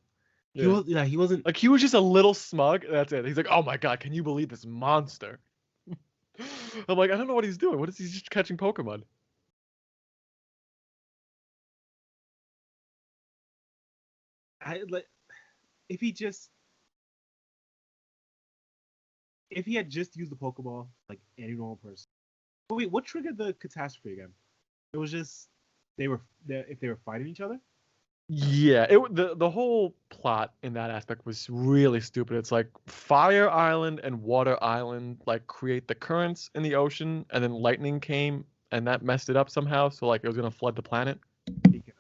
[SPEAKER 1] Yeah.
[SPEAKER 2] He wasn't.
[SPEAKER 1] Like he was just a little smug. That's it. He's like, oh my god, can you believe this monster? I'm like, I don't know what he's doing. What is he just catching Pokemon?
[SPEAKER 2] I like if he just if he had just used the Pokeball like any normal person. But wait, what triggered the catastrophe again? It was just if they were fighting each other.
[SPEAKER 1] Yeah, the whole plot in that aspect was really stupid. It's like Fire Island and Water Island like create the currents in the ocean, and then lightning came and that messed it up somehow. So like it was gonna flood the planet.
[SPEAKER 2] Speaking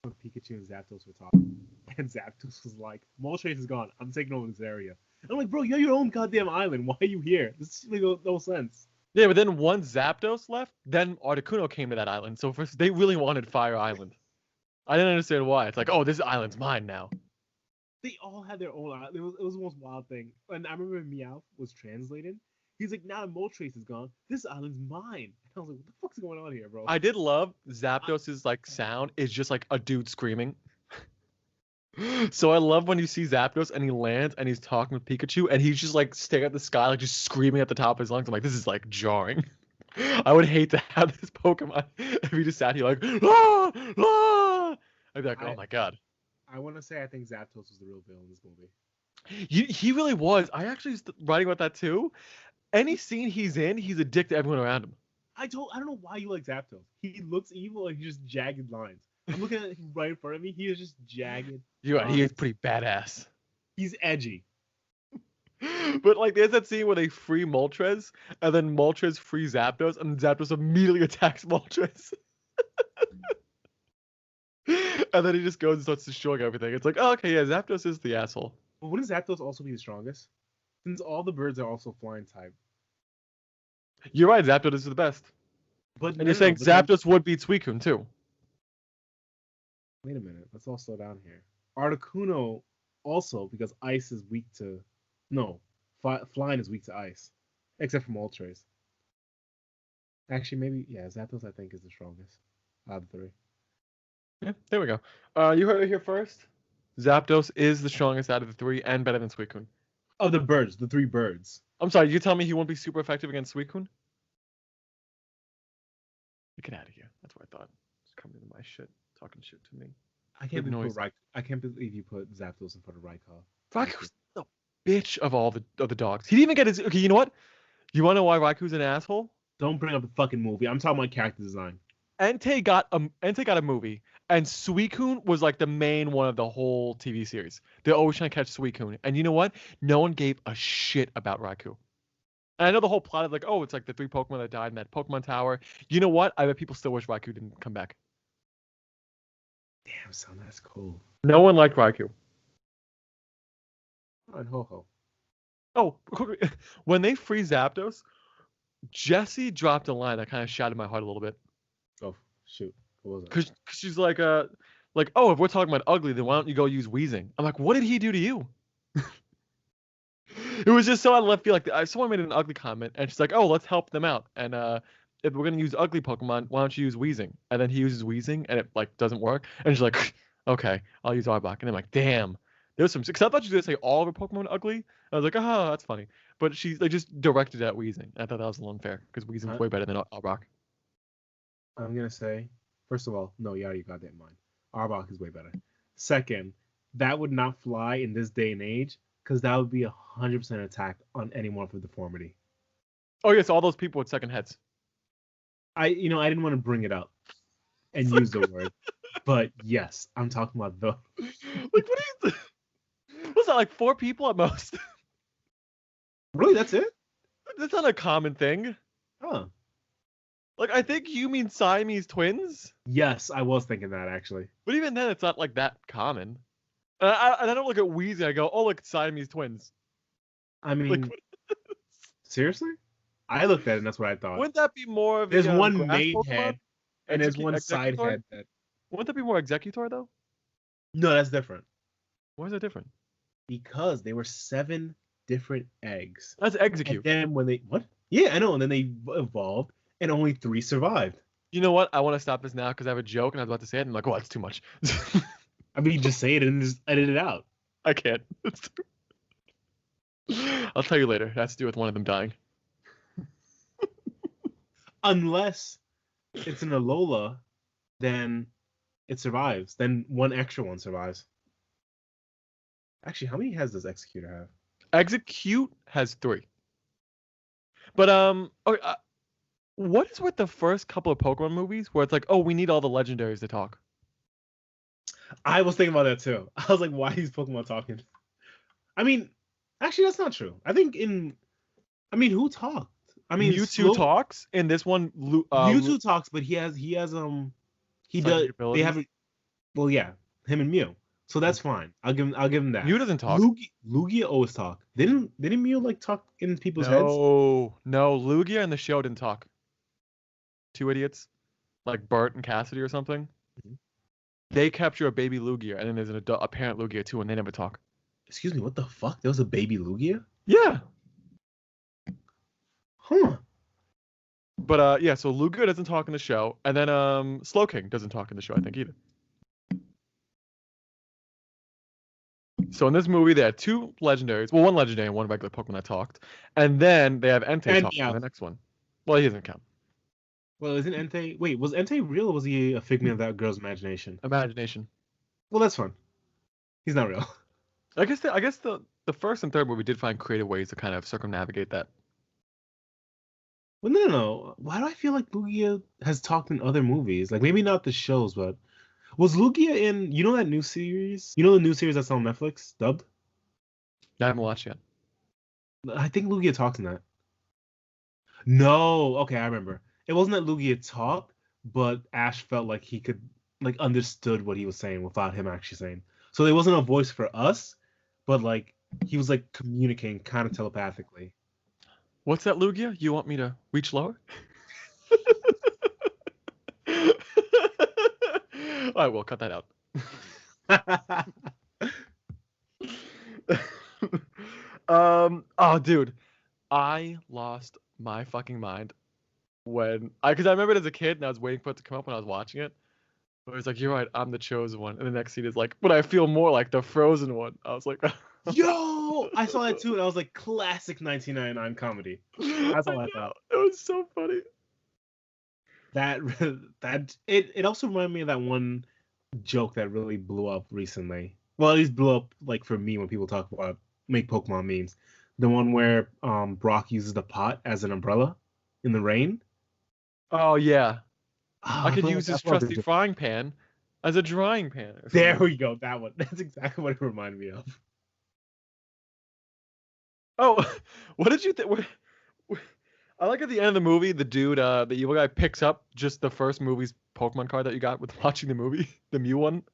[SPEAKER 2] of Pikachu and Zapdos were talking, and Zapdos was like, "Moltres is gone. I'm taking over this area." And I'm like, "Bro, you have your own goddamn island. Why are you here? This makes no sense."
[SPEAKER 1] Yeah, but then once Zapdos left, then Articuno came to that island. So first they really wanted Fire Island. I didn't understand why. It's like, oh, this island's mine now.
[SPEAKER 2] They all had their own. It was the most wild thing. And I remember when Meowth was translated. He's like, now that Moltres is gone, this island's mine. And I was like, what the fuck's going on here, bro?
[SPEAKER 1] I did love Zapdos's like sound is just like a dude screaming. So I love when you see Zapdos and he lands and he's talking with Pikachu and he's just like staring at the sky, like just screaming at the top of his lungs. I'm like, this is like jarring. I would hate to have this Pokemon if he just sat here like, ah, ah. I'd be like, oh my god.
[SPEAKER 2] I want to say I think Zapdos was the real villain in this movie.
[SPEAKER 1] He really was. I actually was writing about that too. Any scene he's in, he's a dick to everyone around him.
[SPEAKER 2] I don't know why you like Zapdos. He looks evil and he's just jagged lines. I'm looking at him right in front of me. He is just jagged.
[SPEAKER 1] You're right. He is pretty badass.
[SPEAKER 2] He's edgy.
[SPEAKER 1] But like, there's that scene where they free Moltres, and then Moltres frees Zapdos, and Zapdos immediately attacks Moltres. And then he just goes and starts destroying everything. It's like, oh, okay, yeah, Zapdos is the asshole.
[SPEAKER 2] But wouldn't Zapdos also be the strongest? Since all the birds are also flying type.
[SPEAKER 1] You're right, Zapdos is the best.
[SPEAKER 2] But
[SPEAKER 1] and you're saying Zapdos would beat Suicune too.
[SPEAKER 2] Wait a minute. Let's all slow down here. Articuno also, because ice is weak to... No. Flying is weak to ice. Except for Moltres. Actually, maybe... Yeah, Zapdos, I think, is the strongest out of the three.
[SPEAKER 1] Yeah, there we go. You heard it here first. Zapdos is the strongest out of the three and better than Suicune.
[SPEAKER 2] Of the birds. The three birds.
[SPEAKER 1] I'm sorry, you tell me he won't be super effective against Suicune? Get out of here. That's what I thought. Just coming into my shit. Talking shit to me.
[SPEAKER 2] I can't believe you put Zapdos in front of Raikou.
[SPEAKER 1] Raikou's the bitch of all the dogs. He didn't even get his... Okay, you know what? You want to know why Raikou's an asshole?
[SPEAKER 2] Don't bring up the fucking movie. I'm talking about character design.
[SPEAKER 1] Entei got a movie, and Suicune was like the main one of the whole TV series. They're always trying to catch Suicune. And you know what? No one gave a shit about Raikou. And I know the whole plot of like, oh, it's like the 3 Pokemon that died in that Pokemon Tower. You know what? I bet people still wish Raikou didn't come back.
[SPEAKER 2] Damn, son, that's cool.
[SPEAKER 1] No one liked Raikou.
[SPEAKER 2] And Ho-Ho.
[SPEAKER 1] Oh, when they free Zapdos, Jessie dropped a line that kind of shattered my heart a little bit.
[SPEAKER 2] Oh, shoot. What was it?
[SPEAKER 1] Because she's like, oh, if we're talking about ugly, then why don't you go use Weezing? I'm like, what did he do to you? It was just so out of left field. Like, someone made an ugly comment, and she's like, oh, let's help them out. And if we're going to use ugly Pokemon, why don't you use Weezing? And then he uses Weezing, and it, like, doesn't work. And she's like, okay, I'll use Arbok. And I'm like, damn. There's some... Because I thought she was going to say all of her Pokemon ugly. I was like, oh, that's funny. But they just directed at Weezing. I thought that was a little unfair, because Weezing's way better than Arbok.
[SPEAKER 2] I'm going to say, first of all, no, you goddamn mind. Arbok is way better. Second, that would not fly in this day and age, because that would be 100% attack on anyone for deformity.
[SPEAKER 1] Oh, yes, all those people with second heads.
[SPEAKER 2] I didn't want to bring it up and use the word, but yes, I'm talking about the...
[SPEAKER 1] Like, what is... What's that, like 4 people at most?
[SPEAKER 2] Really, that's it?
[SPEAKER 1] That's not a common thing.
[SPEAKER 2] Huh.
[SPEAKER 1] Like, I think you mean Siamese twins?
[SPEAKER 2] Yes, I was thinking that, actually.
[SPEAKER 1] But even then, it's not, like, that common. And I don't look at Weezy, I go, oh, look, Siamese twins.
[SPEAKER 2] I mean, like, seriously? I looked at it and that's what I thought.
[SPEAKER 1] Wouldn't that be more of
[SPEAKER 2] There's one main head, and there's one side head.
[SPEAKER 1] Wouldn't that be more Executor, though?
[SPEAKER 2] No, that's different.
[SPEAKER 1] Why is that different?
[SPEAKER 2] Because they were 7 different eggs.
[SPEAKER 1] That's Execute.
[SPEAKER 2] And then when they... What? Yeah, I know. And then they evolved, and only 3 survived.
[SPEAKER 1] You know what? I want to stop this now because I have a joke, and I was about to say it, and I'm like, oh, that's too much.
[SPEAKER 2] I mean, just say it and just edit it out.
[SPEAKER 1] I can't. I'll tell you later. It has to do with one of them dying.
[SPEAKER 2] Unless it's an Alola, then it survives. Then one extra one survives. Actually, how many heads does Executor have?
[SPEAKER 1] Execute has 3. But okay, what is with the first couple of Pokemon movies where it's like, oh, we need all the legendaries to talk?
[SPEAKER 2] I was thinking about that too. I was like, why is Pokemon talking? I mean, actually, that's not true. I think who talked? I mean,
[SPEAKER 1] Mewtwo talks in this one.
[SPEAKER 2] Mewtwo talks, but he does. They have, well, yeah, him and Mew. So that's fine. I'll give him that.
[SPEAKER 1] Mew doesn't talk.
[SPEAKER 2] Lugia always talk. Didn't Mew like talk in people's heads?
[SPEAKER 1] No, Lugia and the show didn't talk. 2 idiots, like Bert and Cassidy or something. Mm-hmm. They capture a baby Lugia, and then there's a parent Lugia too, and they never talk.
[SPEAKER 2] Excuse me, what the fuck? There was a baby Lugia?
[SPEAKER 1] Yeah.
[SPEAKER 2] Huh.
[SPEAKER 1] But yeah, so Lugia doesn't talk in the show, and then Slowking doesn't talk in the show, I think, either. So in this movie, they had two legendaries. Well, one legendary and one regular Pokemon that talked, and then they have Entei
[SPEAKER 2] And
[SPEAKER 1] talking
[SPEAKER 2] yeah.
[SPEAKER 1] in the next one. Well, he doesn't count.
[SPEAKER 2] Well, isn't Entei? Wait, was Entei real or was he a figment of that girl's imagination?
[SPEAKER 1] Imagination.
[SPEAKER 2] Well, that's fun. He's not real.
[SPEAKER 1] I guess the first and third movie did find creative ways to kind of circumnavigate that.
[SPEAKER 2] Well, no. Why do I feel like Lugia has talked in other movies? Like maybe not the shows, but was Lugia in? You know that new series? You know the new series that's on Netflix, dubbed?
[SPEAKER 1] I haven't watched yet.
[SPEAKER 2] I think Lugia talks in that. No, okay, I remember. It wasn't that Lugia talked, but Ash felt like he could like understood what he was saying without him actually saying. So there wasn't a voice for us, but like he was like communicating kind of telepathically.
[SPEAKER 1] What's that, Lugia? You want me to reach lower? All right, we'll cut that out. Oh, dude, I lost my fucking mind because I remember it as a kid and I was waiting for it to come up when I was watching it. But it was like, you're right, I'm the chosen one. And the next scene is like, but I feel more like the frozen one. I was like,
[SPEAKER 2] Yo, I saw that too, and I was like, classic 1999 comedy. That's all I thought.
[SPEAKER 1] It was so funny.
[SPEAKER 2] That it also reminded me of that one joke that really blew up recently. Well, at least blew up like for me when people talk about make Pokemon memes. The one where Brock uses the pot as an umbrella in the rain.
[SPEAKER 1] Oh yeah, I could
[SPEAKER 2] forgot
[SPEAKER 1] use
[SPEAKER 2] I
[SPEAKER 1] this
[SPEAKER 2] forgot the
[SPEAKER 1] trusty
[SPEAKER 2] joke.
[SPEAKER 1] frying pan as a drying pan. Or
[SPEAKER 2] There
[SPEAKER 1] something.
[SPEAKER 2] we go. That one. That's exactly what it reminded me of.
[SPEAKER 1] Oh, what did you think? I like at the end of the movie, the dude, the evil guy, picks up just the first movie's Pokemon card that you got with watching the movie, the Mew one.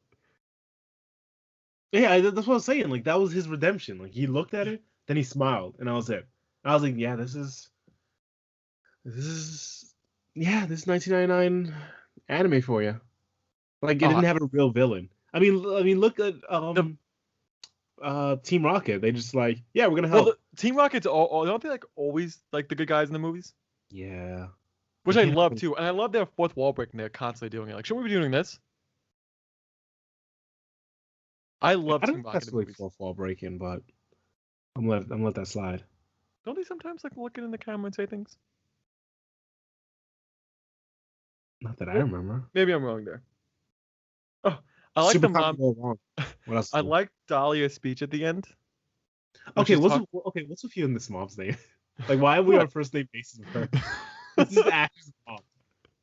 [SPEAKER 2] Yeah, that's what I was saying. Like that was his redemption. Like he looked at it, then he smiled, and that was it. I was like, yeah, this is this is 1999 anime for you. Like it
[SPEAKER 1] Oh,
[SPEAKER 2] didn't have a real villain. I mean, look at
[SPEAKER 1] the
[SPEAKER 2] Team Rocket. They just like, yeah, we're gonna
[SPEAKER 1] well,
[SPEAKER 2] help.
[SPEAKER 1] the Team Rocket's all don't they like always like the good guys in the movies,
[SPEAKER 2] Yeah,
[SPEAKER 1] which
[SPEAKER 2] you
[SPEAKER 1] I
[SPEAKER 2] can't
[SPEAKER 1] love
[SPEAKER 2] have
[SPEAKER 1] too, and I love their fourth wall break and they're constantly doing it. Like, should we be doing this? I love
[SPEAKER 2] I don't
[SPEAKER 1] Team
[SPEAKER 2] know if
[SPEAKER 1] Rocket
[SPEAKER 2] that's
[SPEAKER 1] in
[SPEAKER 2] really
[SPEAKER 1] movies.
[SPEAKER 2] fourth wall breaking, but I'm let that slide.
[SPEAKER 1] Don't they sometimes like look in the camera and say things?
[SPEAKER 2] Not that I
[SPEAKER 1] Maybe,
[SPEAKER 2] remember.
[SPEAKER 1] maybe I'm wrong there. Oh, I like
[SPEAKER 2] Super
[SPEAKER 1] the
[SPEAKER 2] common
[SPEAKER 1] mom.
[SPEAKER 2] go wrong. What else?
[SPEAKER 1] I like Dahlia's speech at the end when
[SPEAKER 2] Okay,
[SPEAKER 1] she's talking.
[SPEAKER 2] what's with you and this mom's name? Like, why are we on
[SPEAKER 1] What?
[SPEAKER 2] first name basis with her? This is Ash's mom.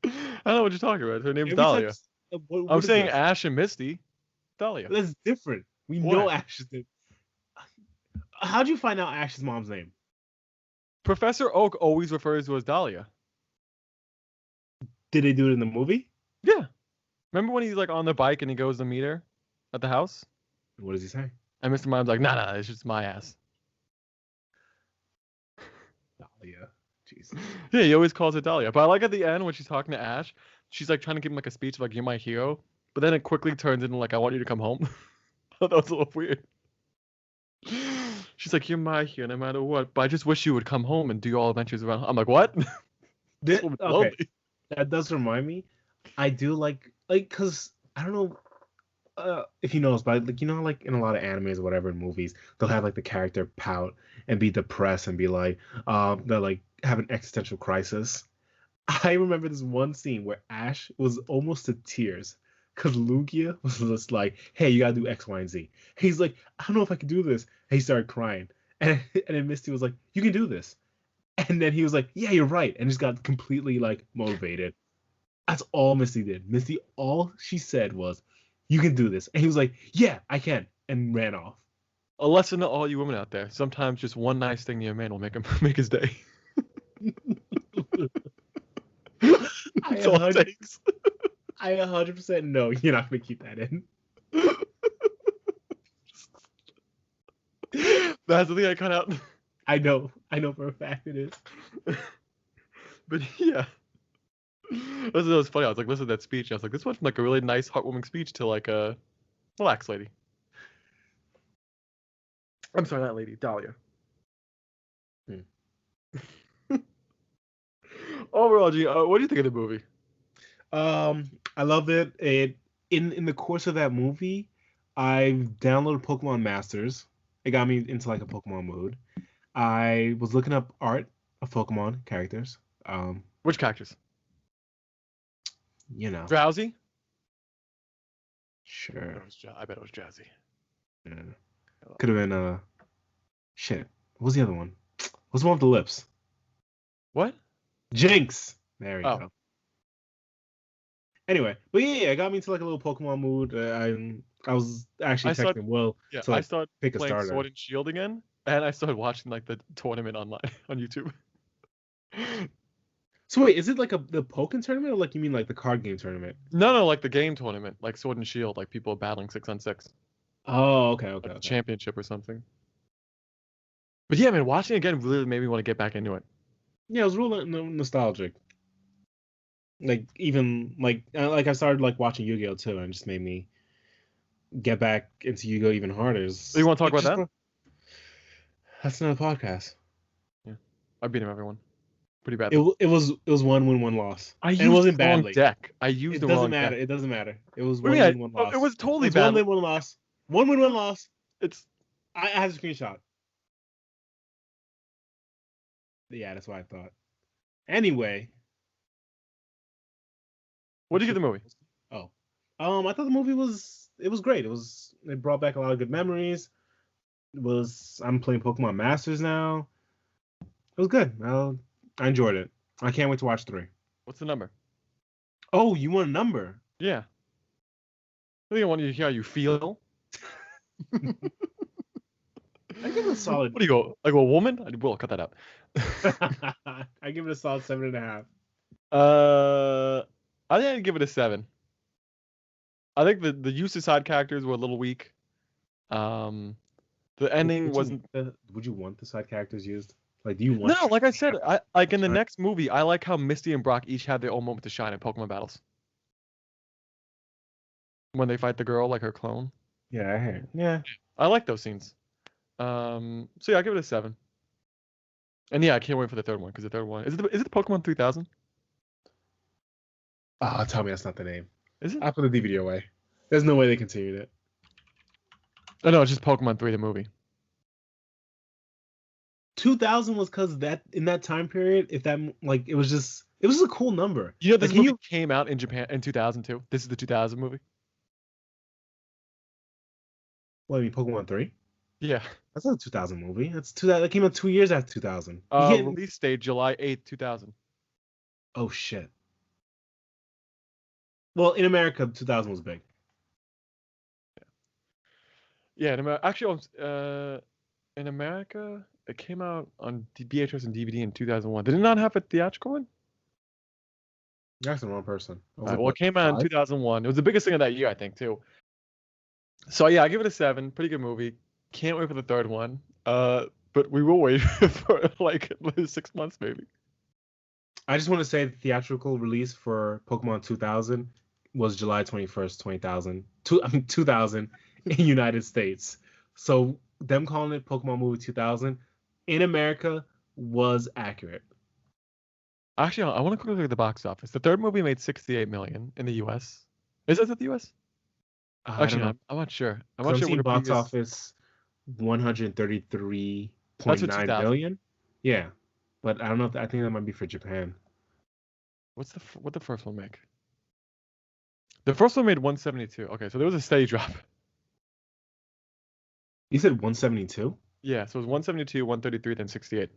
[SPEAKER 1] I don't know what you're talking about. Her name's
[SPEAKER 2] Every time,
[SPEAKER 1] Dahlia. I'm
[SPEAKER 2] what is
[SPEAKER 1] saying
[SPEAKER 2] this?
[SPEAKER 1] Ash and Misty. Dahlia.
[SPEAKER 2] That's different. We know
[SPEAKER 1] What?
[SPEAKER 2] Ash's name. How'd you find out Ash's mom's name?
[SPEAKER 1] Professor Oak always refers to as Dahlia.
[SPEAKER 2] Did they do it in the movie?
[SPEAKER 1] Yeah. Remember when he's like on the bike and he goes to meet her at the house?
[SPEAKER 2] What does he say?
[SPEAKER 1] And Mr. Mime's like, nah, it's just my ass.
[SPEAKER 2] Dahlia. Jesus.
[SPEAKER 1] Yeah, he always calls her Dahlia. But I like at the end when she's talking to Ash, she's like trying to give him like a speech like, you're my hero. But then it quickly turns into like, I want you to come home. I thought that was a little weird. She's like, you're my hero no matter what. But I just wish you would come home and do all adventures around. I'm like, what? This woman's
[SPEAKER 2] Okay,
[SPEAKER 1] lonely.
[SPEAKER 2] that does remind me. I do like because I don't know if you notice, but like like in a lot of animes or whatever in movies, they'll have like the character pout and be depressed and be like, they'll like have an existential crisis. I remember this one scene where Ash was almost to tears because Lugia was just like, "Hey, you gotta do X, Y, and Z." He's like, "I don't know if I can do this." And he started crying, and then Misty was like, "You can do this." And then he was like, "Yeah, you're right," and just got completely like motivated. That's all Misty did. Misty, all she said was, "You can do this," and he was like, "Yeah, I can," and ran off.
[SPEAKER 1] A lesson to all you women out there. Sometimes just one nice thing to your man will make him make his day.
[SPEAKER 2] I
[SPEAKER 1] That's all it
[SPEAKER 2] 100,
[SPEAKER 1] takes.
[SPEAKER 2] I 100% know you're not gonna keep that in.
[SPEAKER 1] That's the thing I cut out.
[SPEAKER 2] I know for a fact it is.
[SPEAKER 1] But yeah. This was funny. I was like, listen to that speech. I was like, this went from like a really nice, heartwarming speech to like a relax lady. I'm sorry, that lady, Dahlia.
[SPEAKER 2] Hmm.
[SPEAKER 1] Overall, G, what do you think of the movie?
[SPEAKER 2] I loved it. In the course of that movie, I downloaded Pokemon Masters. It got me into like a Pokemon mood. I was looking up art of Pokemon characters. Um,
[SPEAKER 1] Which characters?
[SPEAKER 2] you know,
[SPEAKER 1] Drowsy?
[SPEAKER 2] sure.
[SPEAKER 1] I bet it was Jazzy.
[SPEAKER 2] Yeah. Could have been shit. What was the other one? What's the one with the lips?
[SPEAKER 1] What?
[SPEAKER 2] Jinx. There we
[SPEAKER 1] Oh,
[SPEAKER 2] go. Anyway, but yeah, it got me into like a little Pokemon mood. I was actually
[SPEAKER 1] I started.
[SPEAKER 2] texting Will
[SPEAKER 1] Yeah,
[SPEAKER 2] to
[SPEAKER 1] I
[SPEAKER 2] like
[SPEAKER 1] started
[SPEAKER 2] pick a
[SPEAKER 1] playing
[SPEAKER 2] starter.
[SPEAKER 1] Sword and Shield again, and I started watching like the tournament online on YouTube.
[SPEAKER 2] So wait, is it like the Pokken tournament or like you mean like the card game tournament?
[SPEAKER 1] No, like the game tournament, like Sword and Shield, like people battling 6-on-6,
[SPEAKER 2] Oh, okay, okay,
[SPEAKER 1] like the
[SPEAKER 2] okay.
[SPEAKER 1] championship or something. But yeah, man, watching it again really made me want to get back into it.
[SPEAKER 2] Yeah, it was real nostalgic. Like even like I started like watching Yu-Gi-Oh too, and it just made me get back into Yu-Gi-Oh even harder.
[SPEAKER 1] You want to talk about that?
[SPEAKER 2] That's another podcast.
[SPEAKER 1] Yeah, I beat him everyone pretty
[SPEAKER 2] It
[SPEAKER 1] badly.
[SPEAKER 2] it was 1 win 1 loss,
[SPEAKER 1] I
[SPEAKER 2] and it
[SPEAKER 1] used the
[SPEAKER 2] wasn't
[SPEAKER 1] wrong
[SPEAKER 2] badly.
[SPEAKER 1] deck. I used
[SPEAKER 2] It
[SPEAKER 1] the
[SPEAKER 2] doesn't
[SPEAKER 1] wrong
[SPEAKER 2] matter.
[SPEAKER 1] deck.
[SPEAKER 2] It doesn't matter. It was
[SPEAKER 1] What do
[SPEAKER 2] one
[SPEAKER 1] you mean?
[SPEAKER 2] win one
[SPEAKER 1] It
[SPEAKER 2] loss.
[SPEAKER 1] was totally
[SPEAKER 2] It's one
[SPEAKER 1] badly.
[SPEAKER 2] win one loss. 1 win 1 loss.
[SPEAKER 1] It's
[SPEAKER 2] I have a screenshot. Yeah, that's what I thought. Anyway,
[SPEAKER 1] what do you give the movie?
[SPEAKER 2] oh, I thought the movie was great. It brought back a lot of good memories. I'm playing Pokemon Masters now. It was good. I enjoyed it. I can't wait to watch 3.
[SPEAKER 1] What's the number?
[SPEAKER 2] Oh, you want a number?
[SPEAKER 1] Yeah, I think I want you to hear how you feel.
[SPEAKER 2] I give it a solid.
[SPEAKER 1] What do you go like a woman? I will cut that out.
[SPEAKER 2] I give it a solid 7.5.
[SPEAKER 1] I think I'd give it a 7. I think the use of side characters were a little weak. The ending wasn't.
[SPEAKER 2] Would you want the side characters used? Like, do you want?
[SPEAKER 1] No, like I said, I like in the
[SPEAKER 2] Shine?
[SPEAKER 1] next movie, I like how Misty and Brock each had their own moment to shine in Pokemon battles. When they fight the girl, like her clone.
[SPEAKER 2] Yeah, I heard. Yeah.
[SPEAKER 1] I like those scenes. So yeah, I'll give it a 7. And yeah, I can't wait for the third one because the third one is it the Pokemon 3000?
[SPEAKER 2] Oh, tell me that's not the name.
[SPEAKER 1] Is it?
[SPEAKER 2] I put the DVD away. There's no way they continued it.
[SPEAKER 1] Oh no, it's just Pokemon 3 the movie.
[SPEAKER 2] 2000 was because that in that time period, if that like it was a cool number.
[SPEAKER 1] You know this
[SPEAKER 2] Like,
[SPEAKER 1] movie came out in Japan in 2002. This is the 2000 movie.
[SPEAKER 2] What, I mean, Pokemon 3?
[SPEAKER 1] Yeah.
[SPEAKER 2] That's not a 2000 movie. That came out 2 years after 2000. You can't.
[SPEAKER 1] Release date July 8th, 2000.
[SPEAKER 2] Oh shit. Well, in America, 2000 was big.
[SPEAKER 1] Yeah, actually, in America, it came out on VHS and DVD in 2001. Did it not have a theatrical one?
[SPEAKER 2] You're asking the wrong person.
[SPEAKER 1] Well, it came out in 2001. It was the biggest thing of that year, I think, too. So yeah, I give it a 7. Pretty good movie. Can't wait for the third one. But we will wait for like 6 months, maybe.
[SPEAKER 2] I just want to say the theatrical release for Pokemon 2000 was July 21st, 2000 in United States. So them calling it Pokemon Movie 2000 in America was accurate.
[SPEAKER 1] Actually, I want to quickly look at the box office. The third movie made 68 million in the U.S. Is that the U.S.? Actually, no, I'm not sure. I'm not sure
[SPEAKER 2] what
[SPEAKER 1] what
[SPEAKER 2] box office 133.9 million. Yeah, but I don't know. I think that might be for Japan.
[SPEAKER 1] What the first one make? The first one made 172. Okay, so there was a steady drop.
[SPEAKER 2] You said 172?
[SPEAKER 1] Yeah, so it was 172, 133, then 68.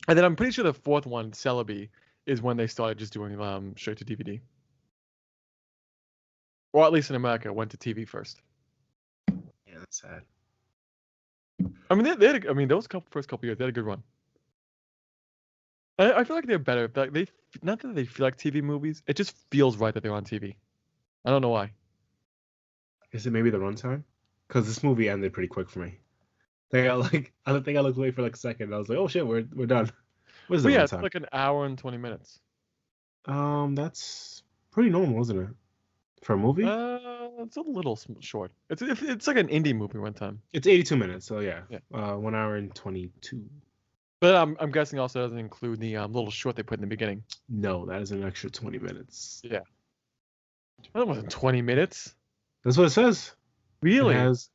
[SPEAKER 1] And then I'm pretty sure the fourth one, Celebi, is when they started just doing straight to DVD. Or at least in America, it went to TV first.
[SPEAKER 2] Yeah, that's sad.
[SPEAKER 1] I mean, they had those first couple years, they had a good run. I feel like they're better. Like not that they feel like TV movies, it just feels right that they're on TV. I don't know why.
[SPEAKER 2] Is it maybe the runtime? Because this movie ended pretty quick for me. I think I looked away for like a second. I was like, oh shit, we're done. What is the runtime?
[SPEAKER 1] It's like an hour and 20 minutes.
[SPEAKER 2] That's pretty normal, isn't it? for a movie.
[SPEAKER 1] It's a little short. It's like an indie movie one time.
[SPEAKER 2] It's 82 minutes, so yeah.
[SPEAKER 1] Yeah.
[SPEAKER 2] 1 hour and 22.
[SPEAKER 1] But I'm guessing also doesn't include the little short they put in the beginning.
[SPEAKER 2] No, that is an extra 20 minutes.
[SPEAKER 1] Yeah. That wasn't 20 minutes.
[SPEAKER 2] That's what it says.
[SPEAKER 1] Really?
[SPEAKER 2] It has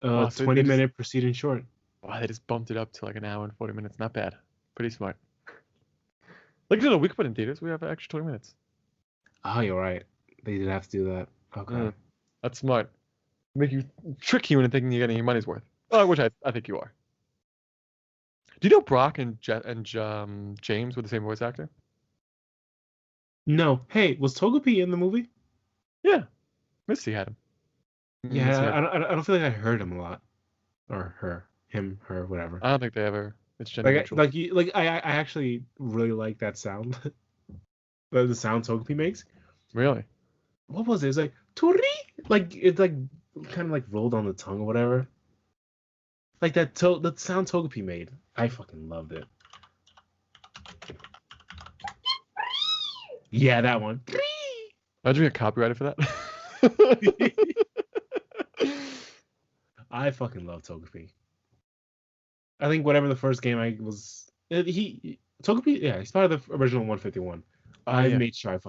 [SPEAKER 1] Wow, so
[SPEAKER 2] 20-minute preceding short.
[SPEAKER 1] Wow, they just bumped it up to like an hour and 40 minutes. Not bad. Pretty smart. Like, we could put in theaters. We have an extra 20 minutes.
[SPEAKER 2] Oh, you're right. They did have to do that. Okay.
[SPEAKER 1] That's smart. Trick you into thinking you're getting your money's worth. Which I think you are. Do you know Brock and James were the same voice actor?
[SPEAKER 2] No. Hey, was Togepi in the movie?
[SPEAKER 1] Yeah. Missy had him.
[SPEAKER 2] Yeah, I don't feel like I heard him a lot. Or her. Him, her, whatever.
[SPEAKER 1] I don't think they ever. It's gender neutral.
[SPEAKER 2] I actually really like that sound. The sound Togepi makes.
[SPEAKER 1] Really?
[SPEAKER 2] What was it? It's like Tori, like it's like kind of like rolled on the tongue or whatever. Like that sound Togepi made. I fucking loved it. Yeah, that one.
[SPEAKER 1] Imagine we get copyrighted for that.
[SPEAKER 2] I fucking love Togepi. I think whatever the first game Togepi, yeah, he's part of the original 151. I made sure I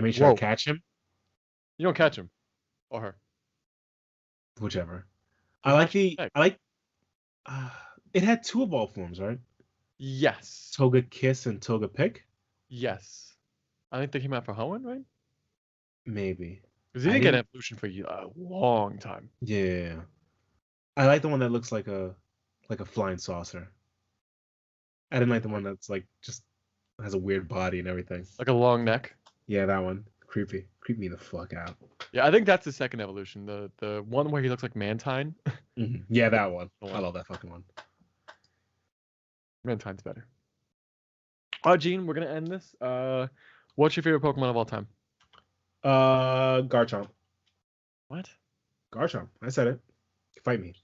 [SPEAKER 2] made sure I catch him.
[SPEAKER 1] You don't catch him. Or her.
[SPEAKER 2] Whichever. It had 2 evolved forms, right?
[SPEAKER 1] Yes.
[SPEAKER 2] Togekiss and Togepick?
[SPEAKER 1] Yes. I think they came out for Hoenn, right?
[SPEAKER 2] Maybe.
[SPEAKER 1] Because he didn't get an evolution for a long time.
[SPEAKER 2] Yeah. I like the one that looks like a flying saucer. I didn't like the one that's like just has a weird body and everything.
[SPEAKER 1] Like a long neck?
[SPEAKER 2] Yeah, that one. Creepy. Creep me the fuck out.
[SPEAKER 1] Yeah, I think that's the second evolution. The one where he looks like Mantine.
[SPEAKER 2] Mm-hmm. Yeah, that one. I love that fucking one.
[SPEAKER 1] Mantine's better. Gene, we're gonna end this. What's your favorite Pokemon of all time?
[SPEAKER 2] Garchomp.
[SPEAKER 1] What?
[SPEAKER 2] Garchomp. I said it. Fight me.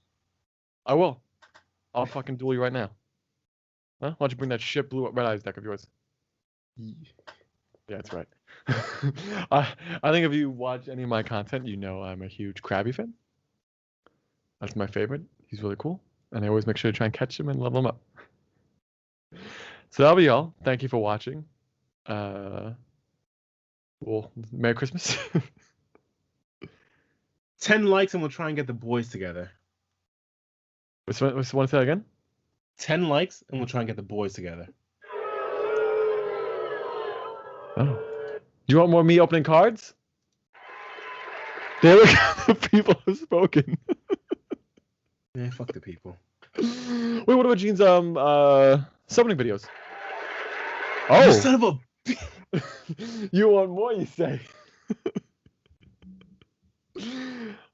[SPEAKER 1] I will. I'll fucking duel you right now. Huh? Why don't you bring that shit blue red eyes deck of yours? Yeah, that's right. I think if you watch any of my content, you know I'm a huge Krabby fan. That's my favorite. He's really cool, and I always make sure to try and catch him and level him up. So that'll be all. Thank you for watching. Well, Merry Christmas.
[SPEAKER 2] 10 likes and we'll try and get the boys together.
[SPEAKER 1] Want to say that again?
[SPEAKER 2] 10 likes and we'll try and get the boys together.
[SPEAKER 1] Oh. Do you want more me opening cards? There we go. The people have spoken.
[SPEAKER 2] Yeah, fuck the people.
[SPEAKER 1] Wait, what about Gene's summoning videos? Oh,
[SPEAKER 2] you son of a
[SPEAKER 1] you want more, you say?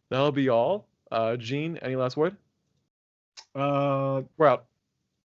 [SPEAKER 1] That'll be all. Gene, any last word?
[SPEAKER 2] We're
[SPEAKER 1] out.